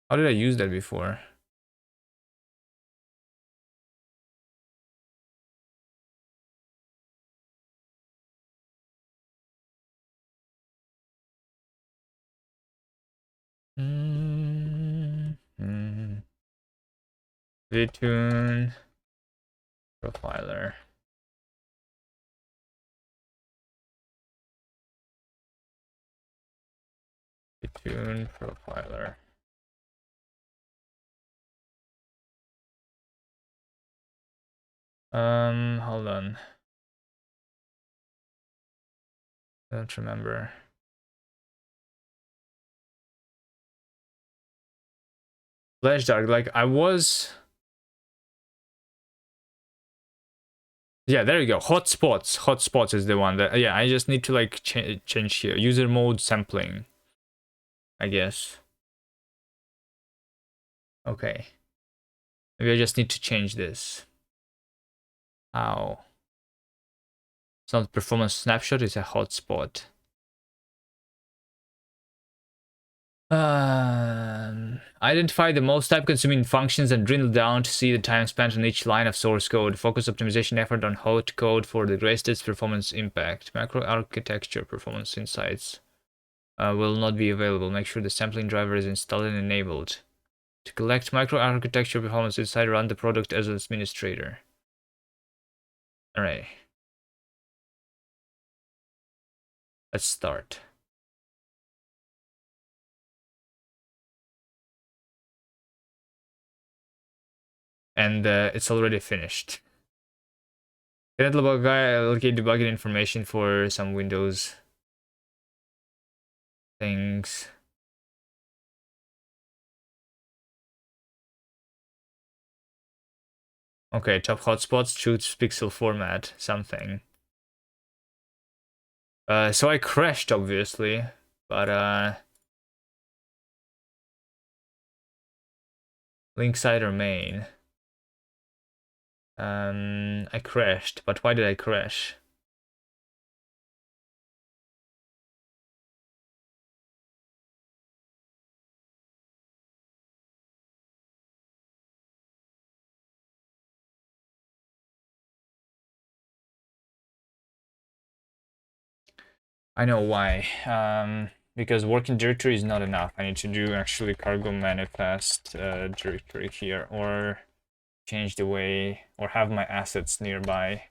How did I use that before? VTune profiler. VTune profiler. Hold on. I don't remember. Flash dark, like I was. Yeah, there you go. Hotspots. Hotspots is the one that. Yeah, I just need to like change here. User mode sampling, I guess. Okay. Maybe I just need to change this. How? It's not performance snapshot, it's a hotspot. Identify the most time-consuming functions and drill down to see the time spent on each line of source code. Focus optimization effort on hot code for the greatest performance impact. Macro architecture performance insights will not be available. Make sure the sampling driver is installed and enabled. To collect microarchitecture performance insight, run the product as an administrator. Alright. Let's start. And it's already finished. Allocate debugging information for some Windows things. Okay, top hotspots, choose pixel format, something. So I crashed, obviously, but linksider main. I crashed, but why did I crash? I know why. Because working directory is not enough. I need to do actually cargo manifest directory here, or change the way, or have my assets nearby.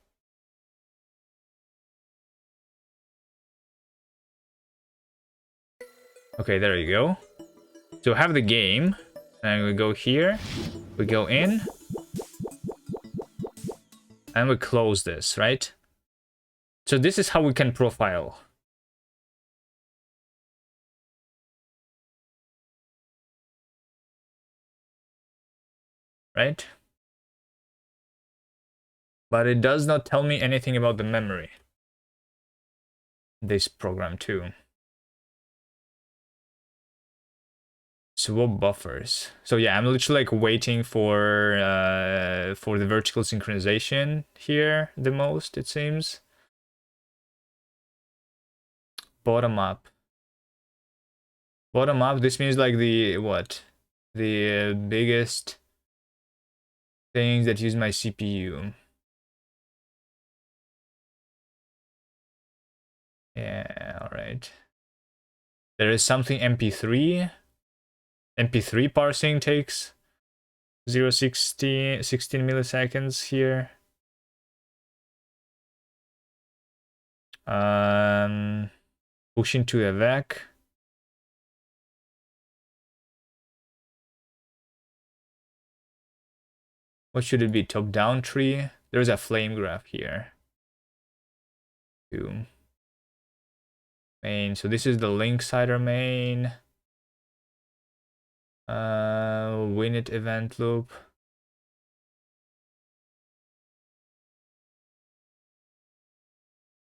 Okay, there you go. So have the game, and we go here, we go in, and we close this, right? So this is how we can profile. Right? But it does not tell me anything about the memory. This program too. Swap buffers. So yeah, I'm literally like waiting for the vertical synchronization here the most, it seems. Bottom up. Bottom up, this means like the what? The biggest things that use my CPU. Yeah, alright. There is something MP3. MP3 parsing takes 0.16 16 milliseconds here. Pushing to a VEC. What should it be? Top-down tree? There's a flame graph here. Two. Main. So this is the linksider main. Winit event loop.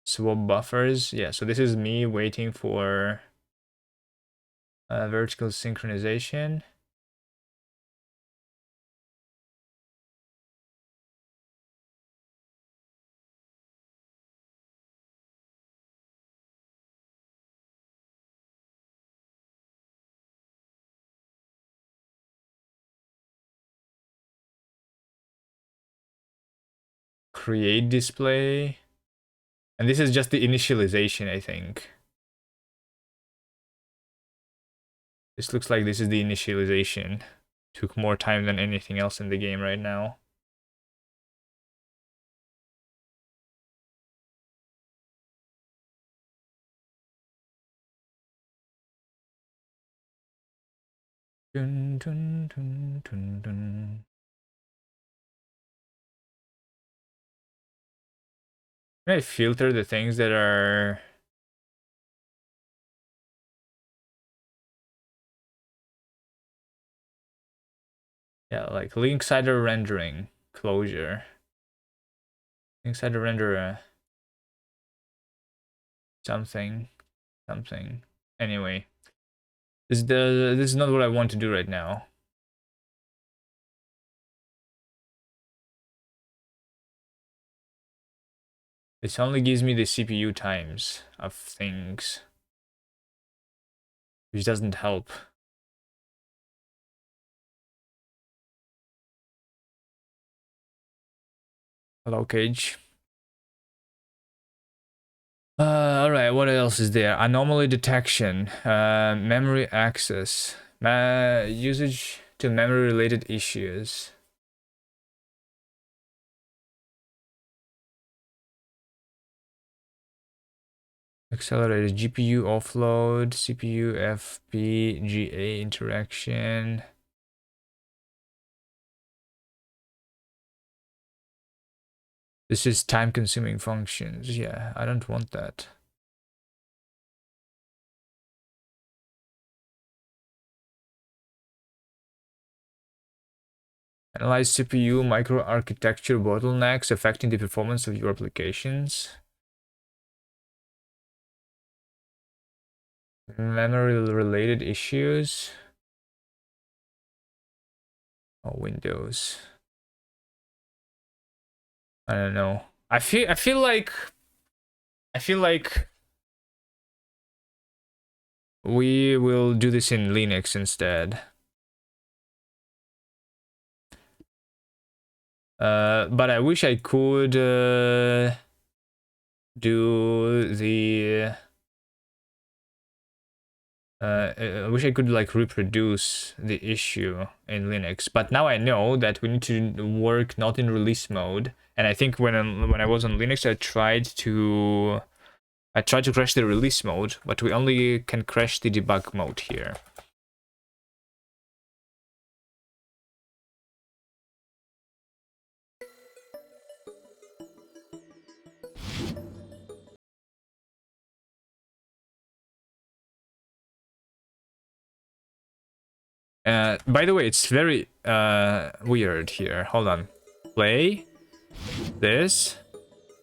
Swap buffers. Yeah, so this is me waiting for vertical synchronization. Create display. And this is just the initialization, I think. This looks like this is the initialization. Took more time than anything else in the game right now. Dun, dun, dun, dun, dun. Can I filter the things that are... Yeah, like linksider rendering closure. Linksider render something. Anyway, this is not what I want to do right now. This only gives me the CPU times of things, which doesn't help. Hello, Cage. Alright, what else is there? Anomaly detection, memory access, usage to memory-related issues. Accelerated GPU offload, CPU FPGA interaction. This is time-consuming functions. Yeah, I don't want that. Analyze CPU microarchitecture bottlenecks affecting the performance of your applications. Memory-related issues. Oh, Windows. I don't know. I feel like we will do this in Linux instead. But I wish I could do the I wish I could like reproduce the issue in Linux, but now I know that we need to work not in release mode. And I think when I was on Linux, I tried to crash the release mode, but we only can crash the debug mode here. By the way, it's very weird here. Hold on. Play this.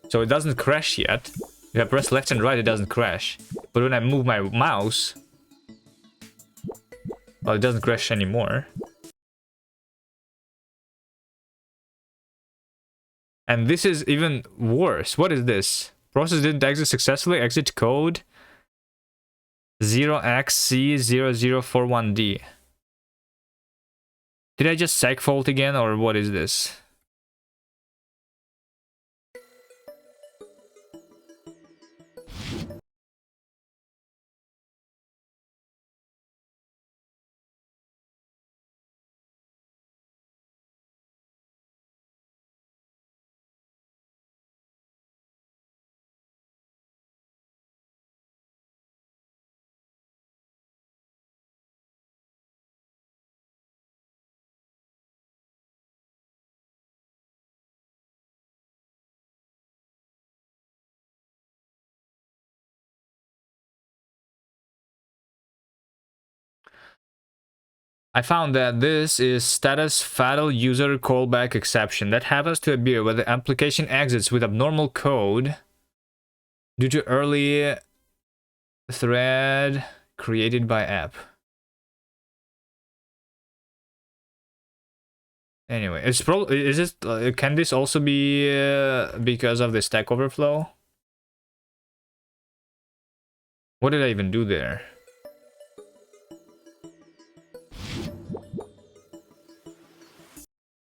So it doesn't crash yet. If I press left and right, it doesn't crash. But when I move my mouse, well, it doesn't crash anymore. And this is even worse. What is this? Process didn't exit successfully. Exit code. 0xc0041d. Did I just segfault again, or what is this? I found that this is status fatal user callback exception that happens to appear when the application exits with abnormal code due to early thread created by app. Anyway, it's probably can this also be because of the Stack Overflow? What did I even do there?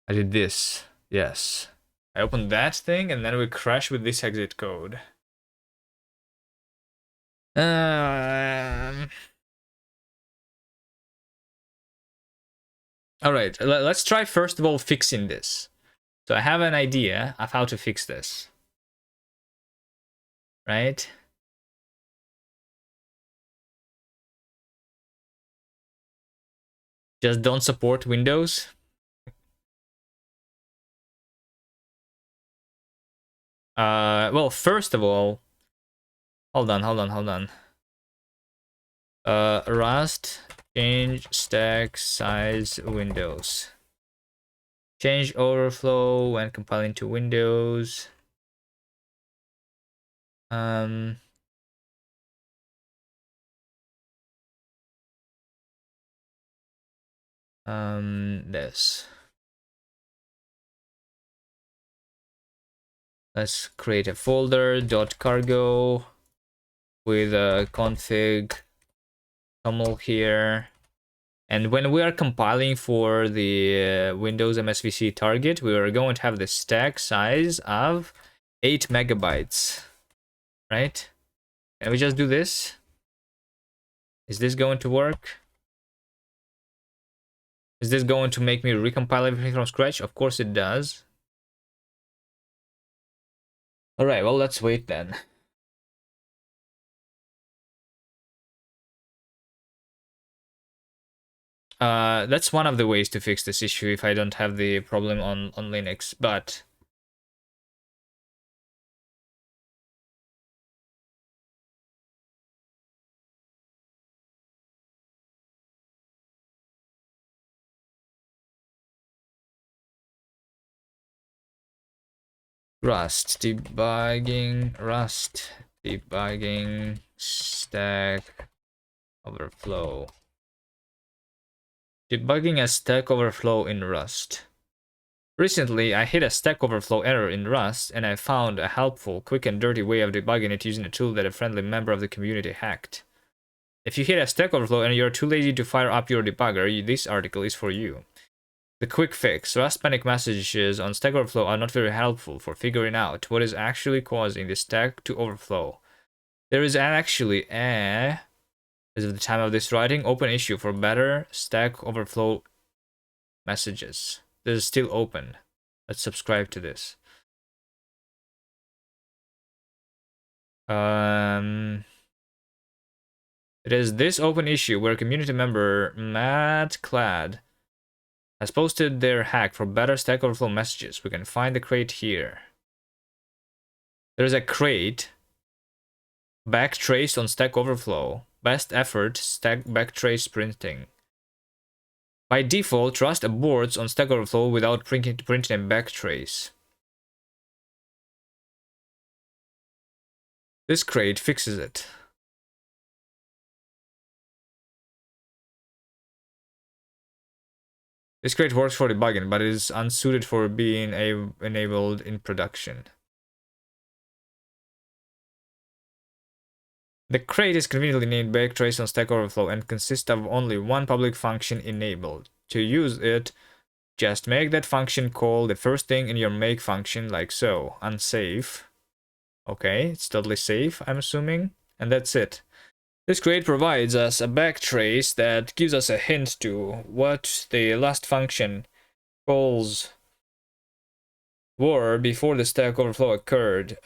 I did this. Yes. I opened that thing and then we crash with this exit code. Alright, let's try first of all fixing this. So I have an idea of how to fix this. Right? Just don't support Windows. Well, first of all, hold on. Rust, change stack size Windows. Change overflow when compiling to Windows. This. Let's create a folder .cargo with a config toml here. And when we are compiling for the Windows MSVC target, we are going to have the stack size of 8 megabytes, right? Can we just do this? Is this going to work? Is this going to make me recompile everything from scratch? Of course it does. Alright, well, let's wait then. That's one of the ways to fix this issue if I don't have the problem on Linux, but Rust debugging Stack Overflow. Debugging a Stack Overflow in Rust. Recently, I hit a Stack Overflow error in Rust, and I found a helpful, quick and dirty way of debugging it using a tool that a friendly member of the community hacked. If you hit a Stack Overflow and you're too lazy to fire up your debugger, this article is for you. The quick fix. Rust panic messages on Stack Overflow are not very helpful for figuring out what is actually causing the stack to overflow. There is actually a, as of the time of this writing, open issue for better Stack Overflow messages. This is still open. Let's subscribe to this. It is this open issue where community member Matt Clad has posted their hack for better Stack Overflow messages. We can find the crate here. There's a crate backtraced on Stack Overflow. Best effort stack backtrace printing. By default, Rust aborts on Stack Overflow without printing a backtrace. This crate fixes it. This crate works for debugging, but is unsuited for being enabled in production. The crate is conveniently named backtrace on Stack Overflow and consists of only one public function enabled. To use it, just make that function call the first thing in your make function, like so. Unsafe. Okay, it's totally safe, I'm assuming. And that's it. This crate provides us a backtrace that gives us a hint to what the last function calls were before the Stack Overflow occurred,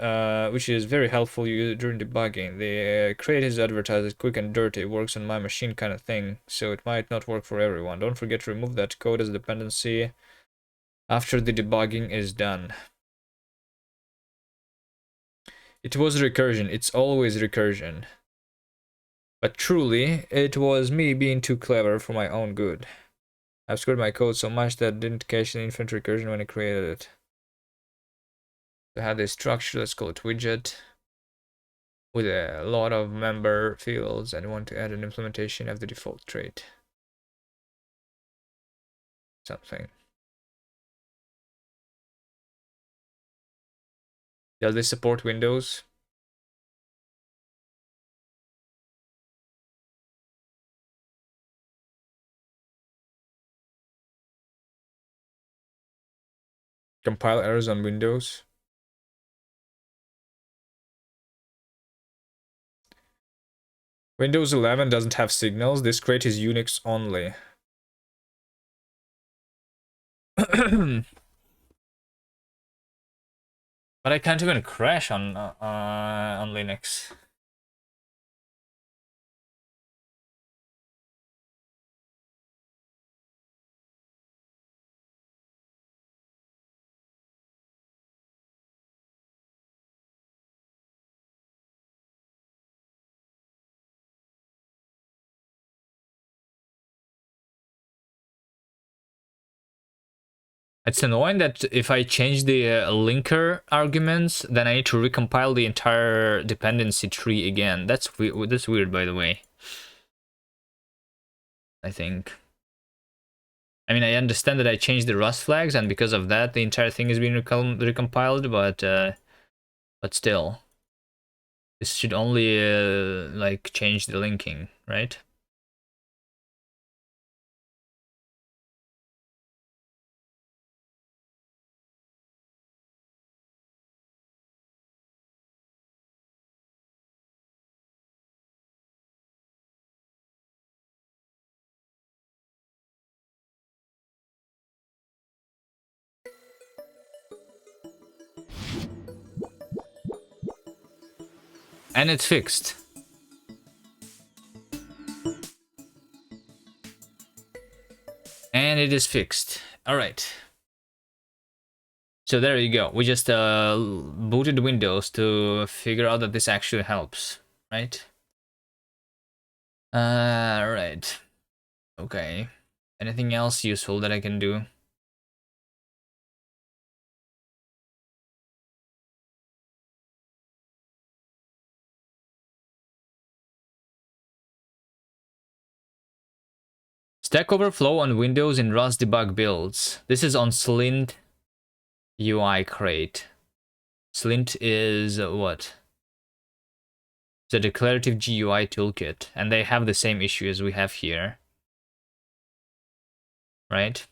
which is very helpful during debugging. The crate is advertised as quick and dirty, works on my machine kind of thing, so it might not work for everyone. Don't forget to remove that code as a dependency after the debugging is done. It was recursion. It's always recursion. But truly, it was me being too clever for my own good. I've screwed my code so much that it didn't cache the infinite recursion when I created it. To have this structure, let's call it widget, with a lot of member fields, and want to add an implementation of the default trait. Something. Does this support Windows? Compile errors on Windows? Windows 11 doesn't have signals. This crate is Unix only. But I can't even crash on Linux. It's annoying that if I change the linker arguments, then I need to recompile the entire dependency tree again. That's weird, by the way. I think. I mean, I understand that I changed the Rust flags, and because of that, the entire thing is being recompiled. But still, this should only like change the linking, right? And it's fixed. And it is fixed. All right. So there you go. We just booted Windows to figure out that this actually helps, right? Right. Okay. Anything else useful that I can do? Stack Overflow on Windows in Rust debug builds. This is on Slint UI crate. Slint is what? The declarative GUI toolkit, and they have the same issue as we have here, right?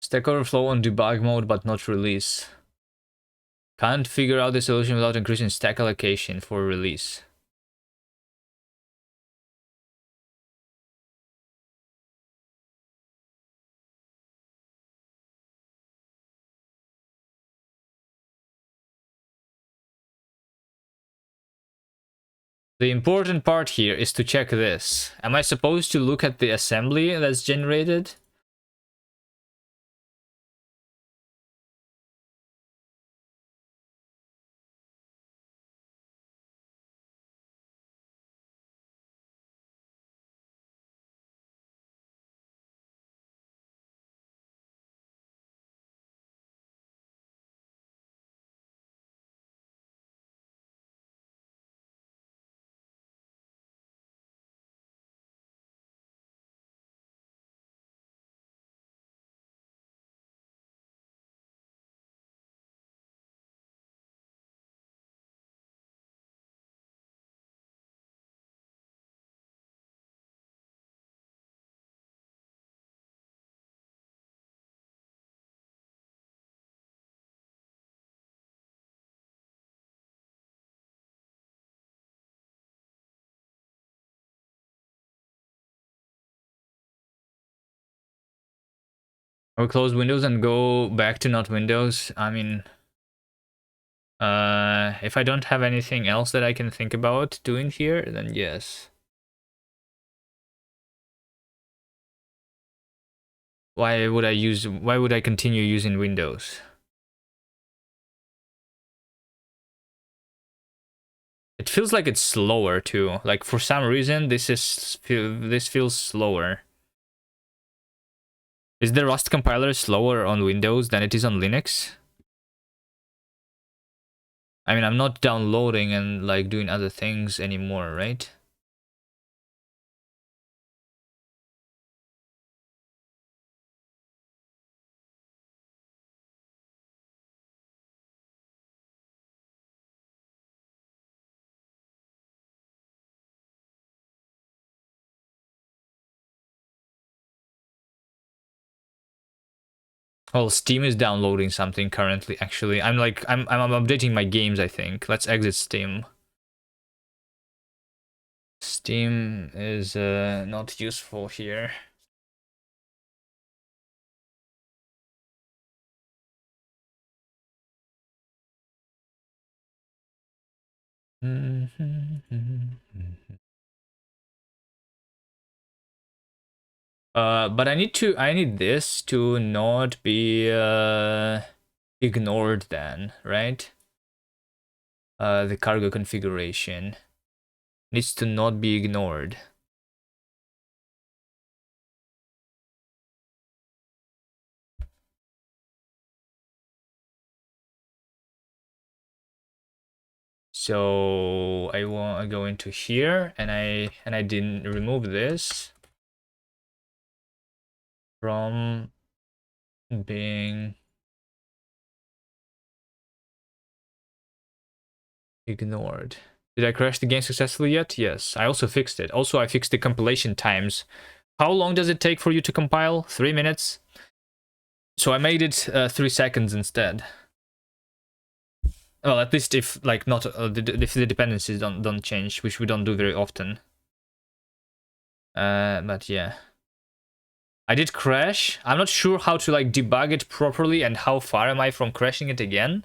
Stack Overflow on debug mode, but not release. Can't figure out the solution without increasing stack allocation for release. The important part here is to check this. Am I supposed to look at the assembly that's generated? Or close Windows and go back to not Windows? I mean, if I don't have anything else that I can think about doing here, then yes. Why would I continue using Windows? It feels like it's slower too. Like for some reason this feels slower. Is the Rust compiler slower on Windows than it is on Linux? I mean, I'm not downloading and like doing other things anymore, right? Well, Steam is downloading something currently, actually. I'm updating my games, I think. Let's exit Steam. Steam is not useful here. But I need this to not be ignored then, right? The cargo configuration needs to not be ignored. So I go into here and I didn't remove this from being ignored. Did I crash the game successfully yet? Yes. I also fixed it. Also, I fixed the compilation times. How long does it take for you to compile? 3 minutes? So I made it 3 seconds instead. Well, at least if like not if the dependencies don't change, which we don't do very often. But yeah. I did crash. I'm not sure how to like debug it properly and how far am I from crashing it again.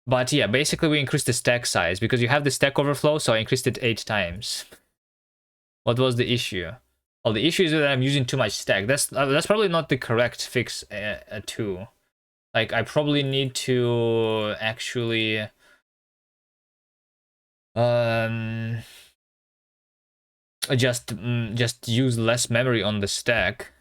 But yeah, basically we increased the stack size because you have the stack overflow, so I increased it 8 times. What was the issue? Well, the issue is that I'm using too much stack. That's probably not the correct fix too. Like I probably need to actually just use less memory on the stack.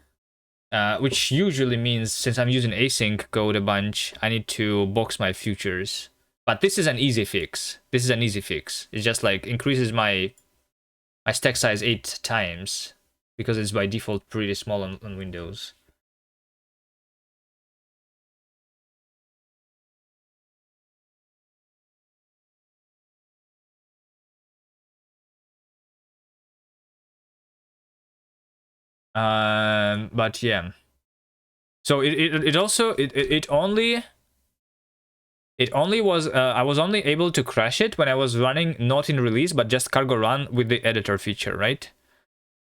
Which usually means, since I'm using async code a bunch, I need to box my futures. But this is an easy fix. This is an easy fix. It just like increases my stack size 8 times because it's by default pretty small on Windows. But yeah. So it only was I was only able to crash it when I was running not in release but just cargo run with the editor feature, right?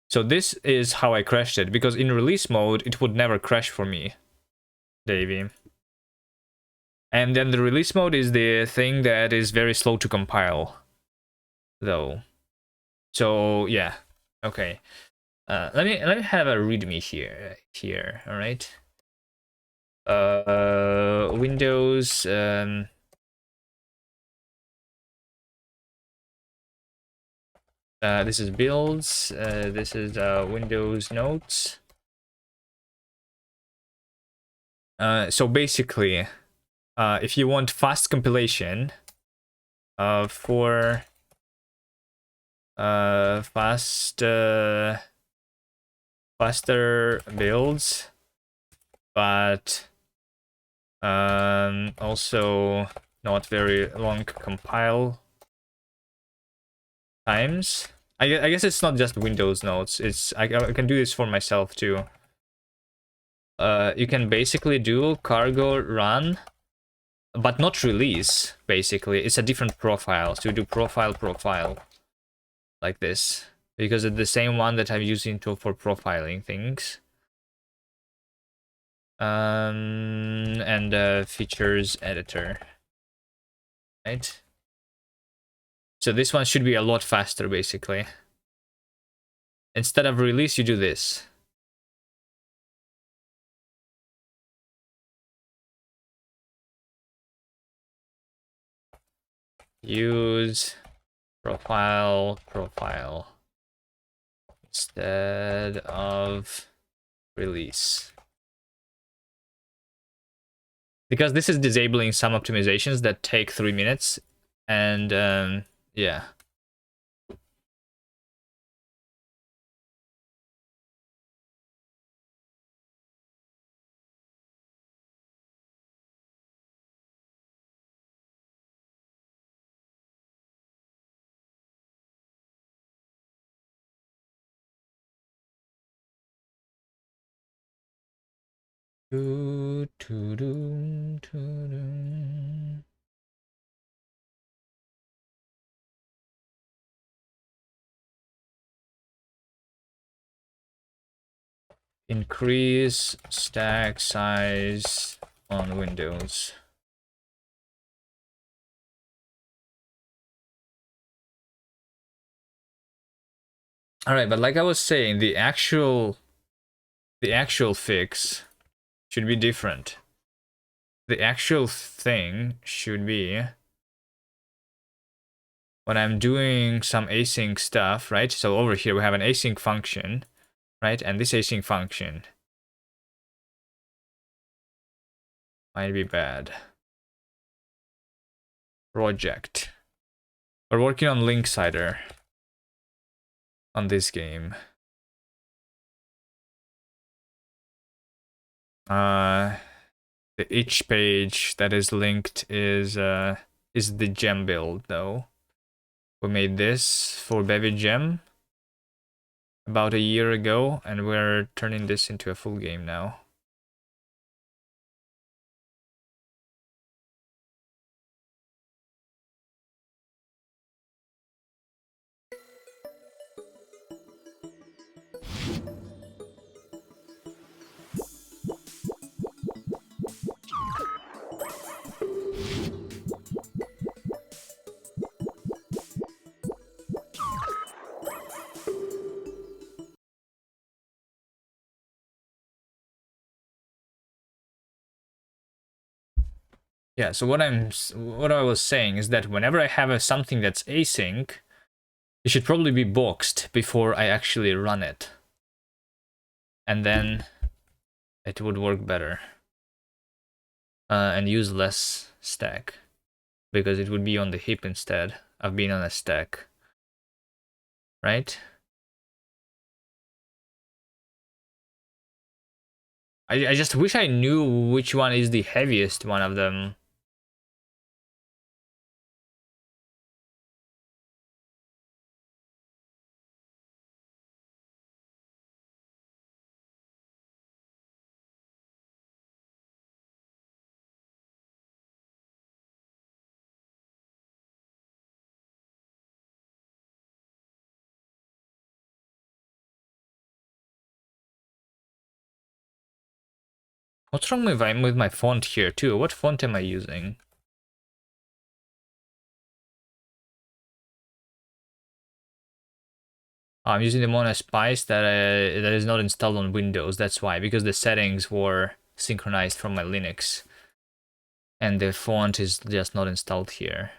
So this is how I crashed it, because in release mode it would never crash for me, Davey. And then the release mode is the thing that is very slow to compile. though. So yeah, okay. Let me have a README here. All right. Windows. This is builds. This is Windows notes. So basically, if you want fast compilation for faster builds, but also not very long compile times. I guess it's not just Windows notes. I can do this for myself too. You can basically do cargo run, but not release. Basically, it's a different profile. So you do profile like this, because it's the same one that I'm using for profiling things. And features editor, right? So this one should be a lot faster, basically. Instead of release, you do this. Use profile instead of release. Because this is disabling some optimizations that take 3 minutes, and yeah. Increase stack size on Windows. All right, but like I was saying, the actual fix should be different. The actual thing should be when I'm doing some async stuff, right? So over here we have an async function, right? And this async function might be bad. Project. We're working on linksider on this game. Each page that is linked is the gem build though. We made this for Bevy Gem about a year ago, and we're turning this into a full game now. Yeah, so what I was saying is that whenever I have something that's async, it should probably be boxed before I actually run it. And then it would work better. And use less stack, because it would be on the heap instead of being on a stack. Right? I just wish I knew which one is the heaviest one of them. What's wrong with my font here too? What font am I using? I'm using the Mona Spice that is not installed on Windows. That's why, because the settings were synchronized from my Linux, and the font is just not installed here.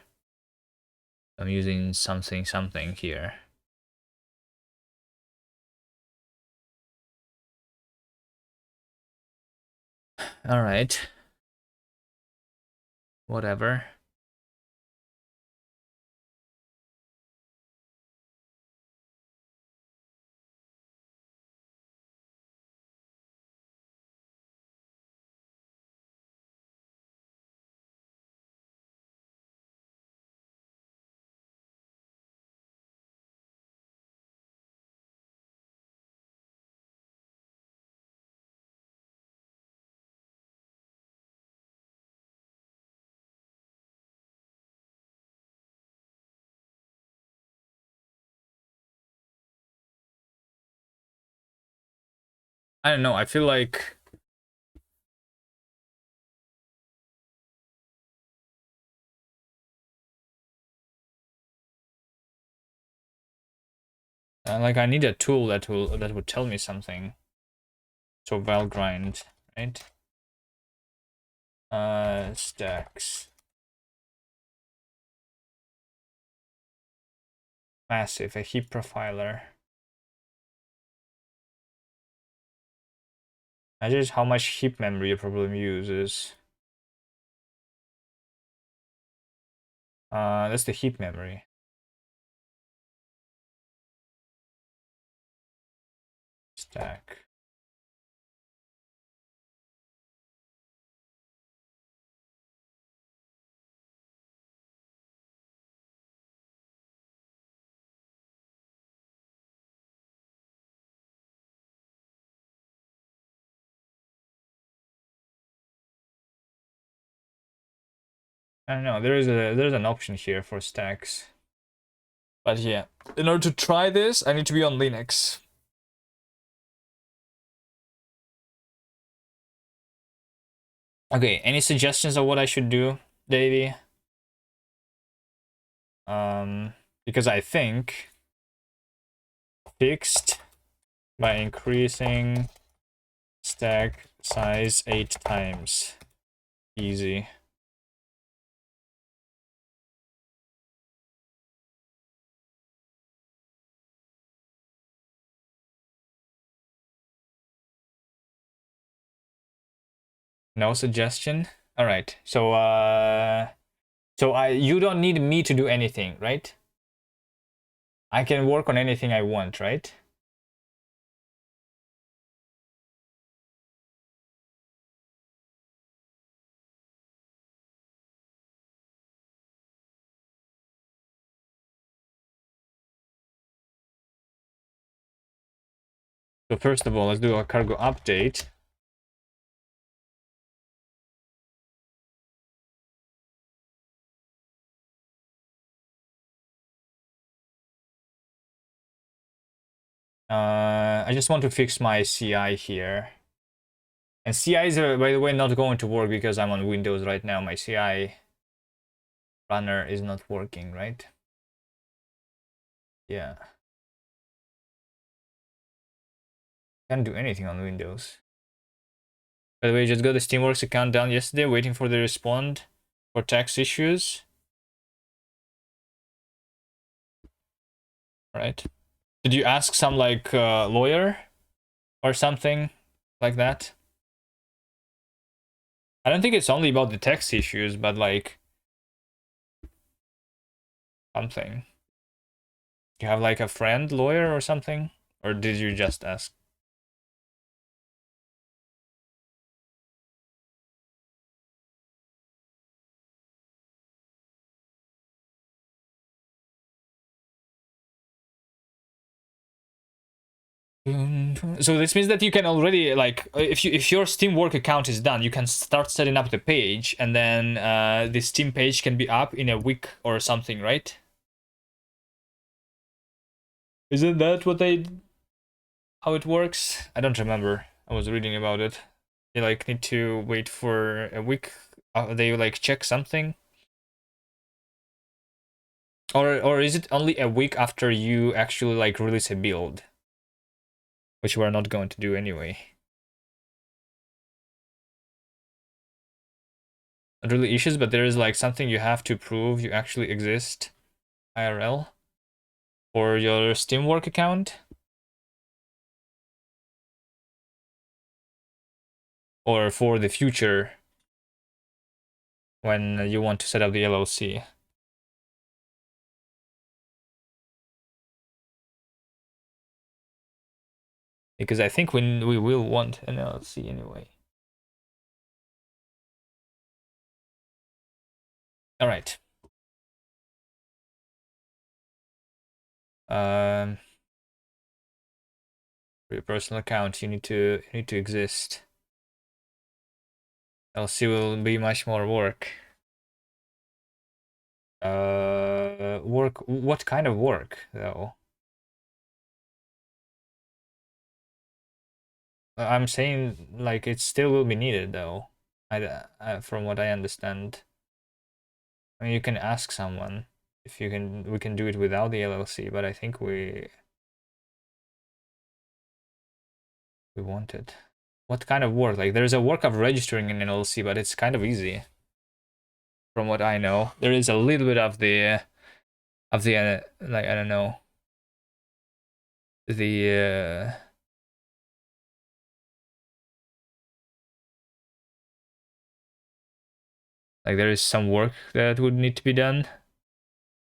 I'm using something here. All right. Whatever. I don't know. I feel like I need a tool that would tell me something. So Valgrind, right? Stacks. Massive, a heap profiler. Measures how much heap memory a problem uses. That's the heap memory. Stack. I don't know. There's an option here for stacks. But yeah, in order to try this, I need to be on Linux. Okay, any suggestions of what I should do, Davey? Because I think fixed by increasing stack size 8 times. Easy. No suggestion? All right. So you don't need me to do anything, right? I can work on anything I want, right? So first of all, let's do a cargo update. I just want to fix my CI here. And CI is, by the way, not going to work because I'm on Windows right now. My CI runner is not working, right? Yeah. Can't do anything on Windows. By the way, just got the Steamworks account down yesterday, waiting for the respond for tax issues. Right. Did you ask some like lawyer or something like that? I don't think it's only about the tax issues, but like something. You have like a friend lawyer or something? Or did you just ask? So this means that you can already like if your Steam work account is done, you can start setting up the page, and then the Steam page can be up in a week or something, right? Isn't that what how it works? I don't remember. I was reading about it. You like need to wait for a week. They like check something. Or is it only a week after you actually like release a build? Which we're not going to do anyway. Not really issues, but there is like something you have to prove you actually exist IRL for your Steamwork account. Or for the future when you want to set up the LLC. Because I think we will want an LLC anyway. All right. For your personal account, you need to exist. LLC will be much more work. Work. What kind of work though? I'm saying like it still will be needed though. From what I understand. I mean, you can ask someone if you can. We can do it without the LLC, but I think we want it. What kind of work? Like there's a work of registering an LLC, but it's kind of easy. From what I know, there is a little bit of the like I don't know the like there is some work that would need to be done.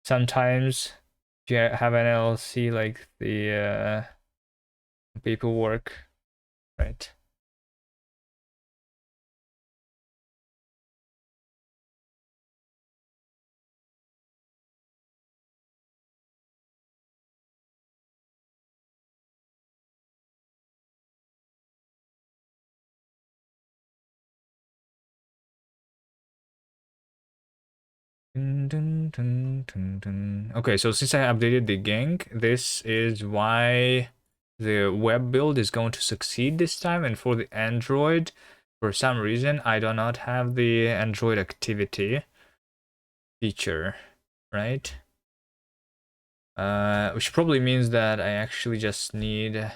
Sometimes if you have an LLC, like the paperwork, right? Dun, dun, dun, dun, dun. Okay, so since I updated the gang, this is why the web build is going to succeed this time. And for the Android, for some reason, I do not have the Android activity feature, right? Which probably means that I actually just need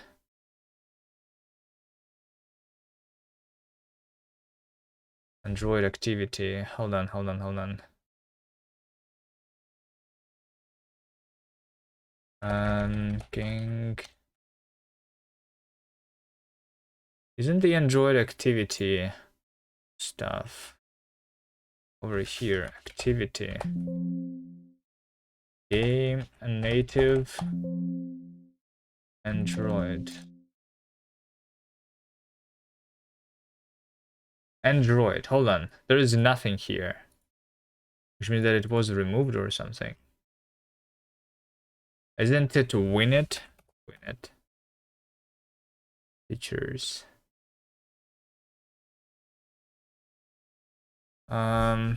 Android activity. Hold on. Gang. Isn't the Android activity stuff over here? Activity. Game native Android. Android. Hold on. There is nothing here. Which means that it was removed or something. Isn't it Winit? Winit. Features. Winit?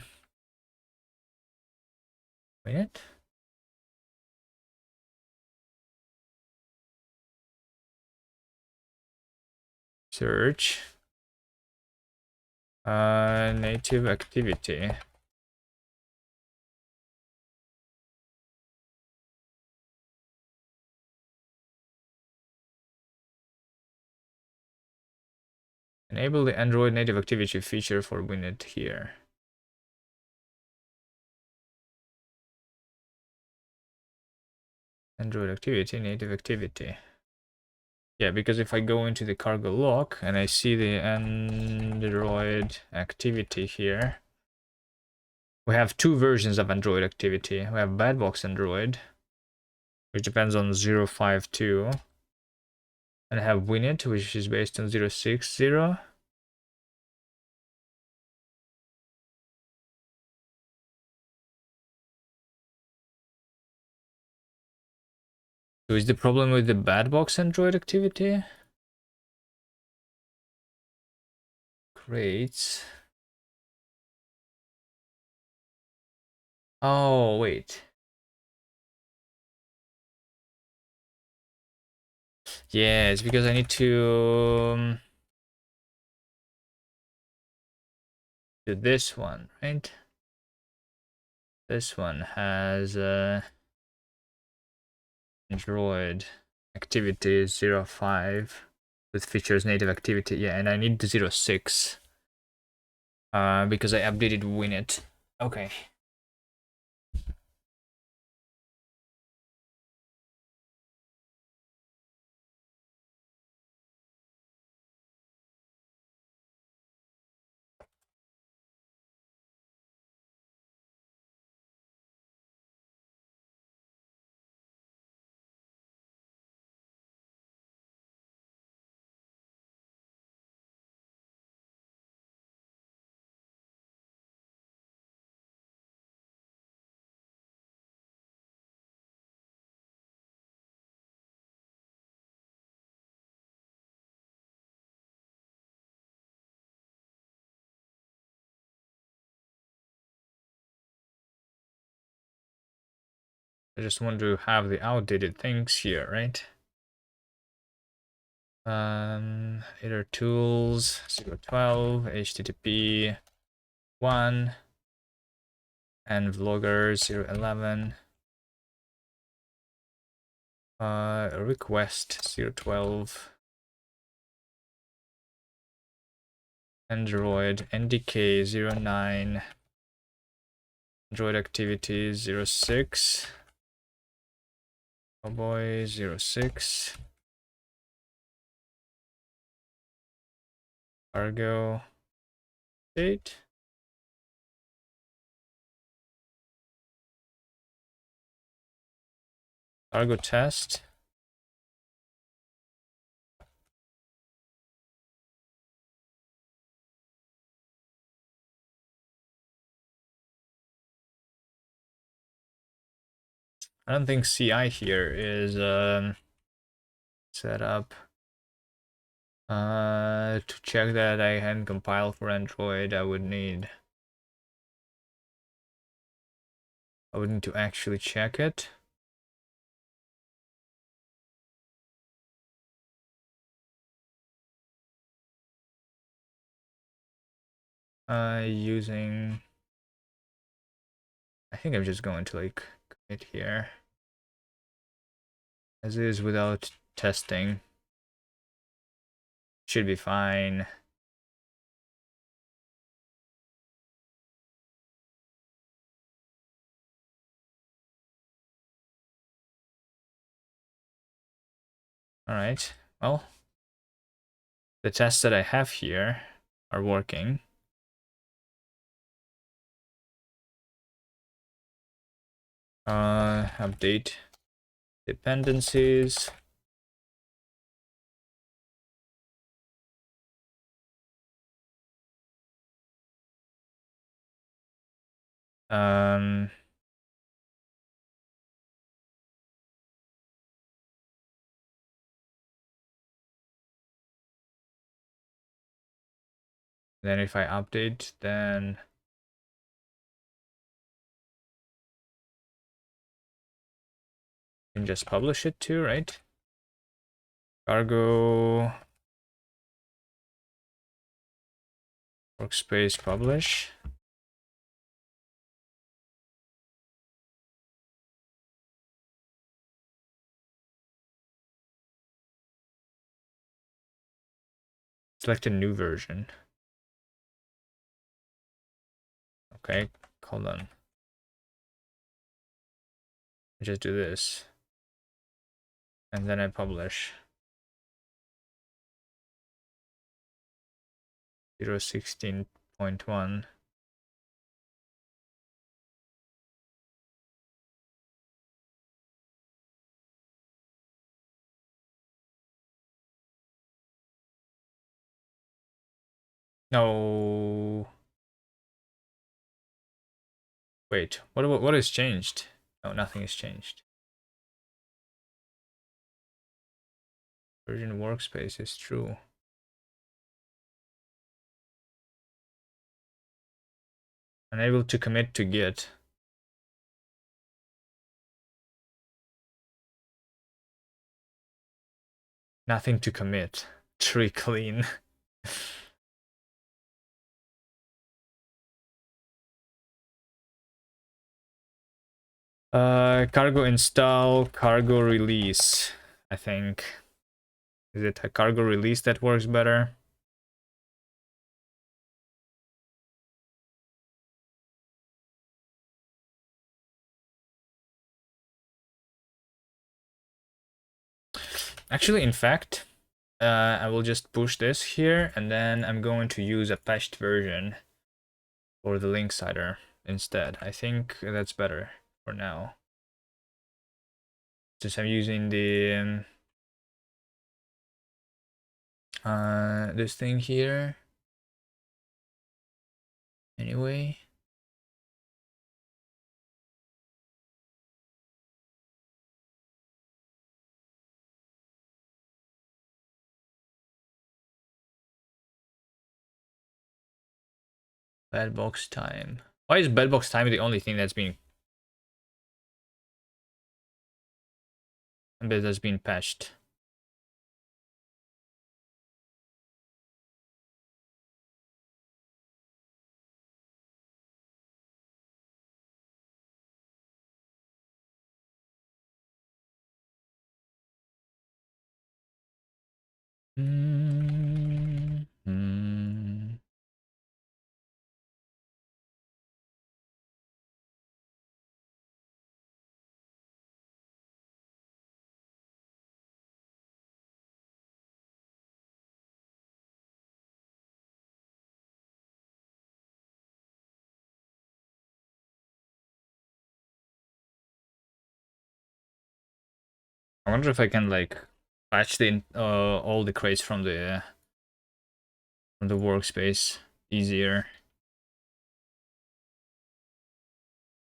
Search. Native activity. Enable the Android native activity feature for Winit here. Android activity, native activity. Yeah, because if I go into the cargo lock and I see the Android activity here, we have two versions of Android activity. We have Badbox Android, which depends on 052, and I have Winit, which is based on 060. So is the problem with the Badbox Android activity? Great. Oh, wait. Yeah, it's because I need to do this one, right? This one has Android activity 05 with features native activity. Yeah, and I need the 06 because I updated Winit. Okay. I just want to have the outdated things here, right? Either tools 012, HTTP 1, and vlogger 011. Request 012. Android NDK 09. Android activity 06. Cowboy 06. Cargo date. Cargo test. I don't think CI here is set up. To check that I can compile for Android, I would need to actually check it. Using, I think I'm just going to like commit here as is without testing. Should be fine. All right, well, the tests that I have here are working. Update dependencies. Then if I update, then you can just publish it too, right? Cargo workspace publish. Select a new version. Okay, hold on. Just do this. And then I publish. 0.16.1. No. Wait, what has changed? No, nothing has changed. Version workspace is true. Unable to commit to Git. Nothing to commit. Tree clean. Cargo install, cargo release, I think. Is it a cargo release that works better? Actually, in fact, I will just push this here, and then I'm going to use a patched version for the linksider instead. I think that's better for now. Since I'm using the this thing here. Anyway. Bedbox time. Why is bedbox time the only thing that's been patched? I wonder if I can like patch the all the crates from the workspace easier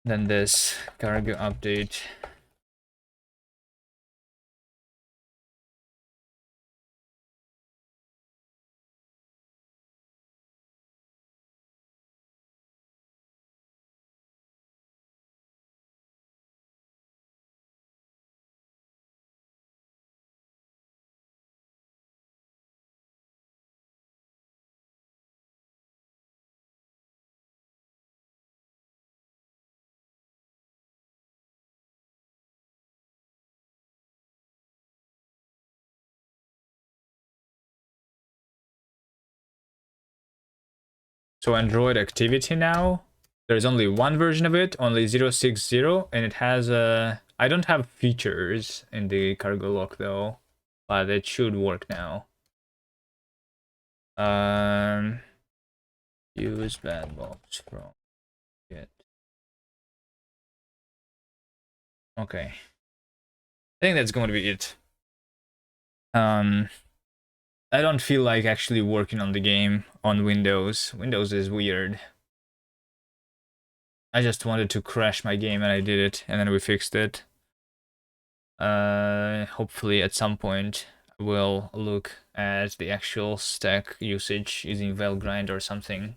than this cargo update. So Android activity now, there's only one version of it, only 060, and it has a... I don't have features in the cargo lock though, but it should work now. Use bandbox from Git. Okay. I think that's going to be it. I don't feel like actually working on the game on Windows. Windows is weird. I just wanted to crash my game and I did it, and then we fixed it. Hopefully at some point we'll look at the actual stack usage using Valgrind or something,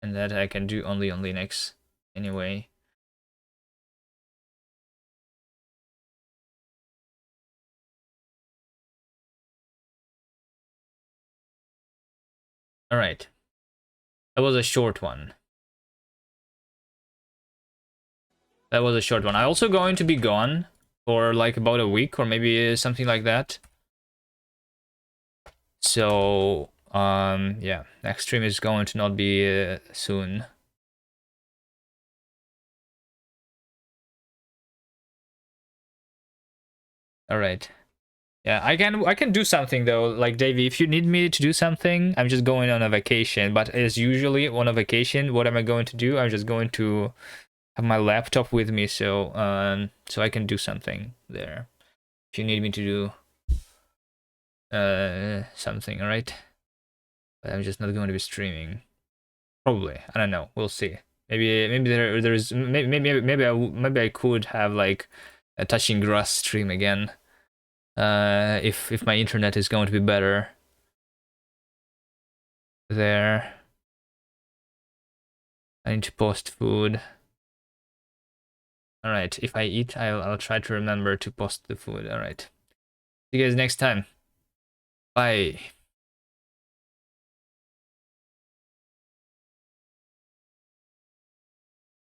and that I can do only on Linux anyway. Alright. That was a short one. That was a short one. I'm also going to be gone for like about a week or maybe something like that. So, yeah, next stream is going to not be soon. All right. Yeah, I can do something though. Like Davey, if you need me to do something, I'm just going on a vacation. But as usually on a vacation, what am I going to do? I'm just going to have my laptop with me, so so I can do something there. If you need me to do something, all right? But I'm just not going to be streaming. Probably, I don't know. We'll see. Maybe there's maybe I could have like a touching grass stream again. If my internet is going to be better there. I need to post food. All right, if I eat, I'll try to remember to post the food. All right. See you guys next time. Bye.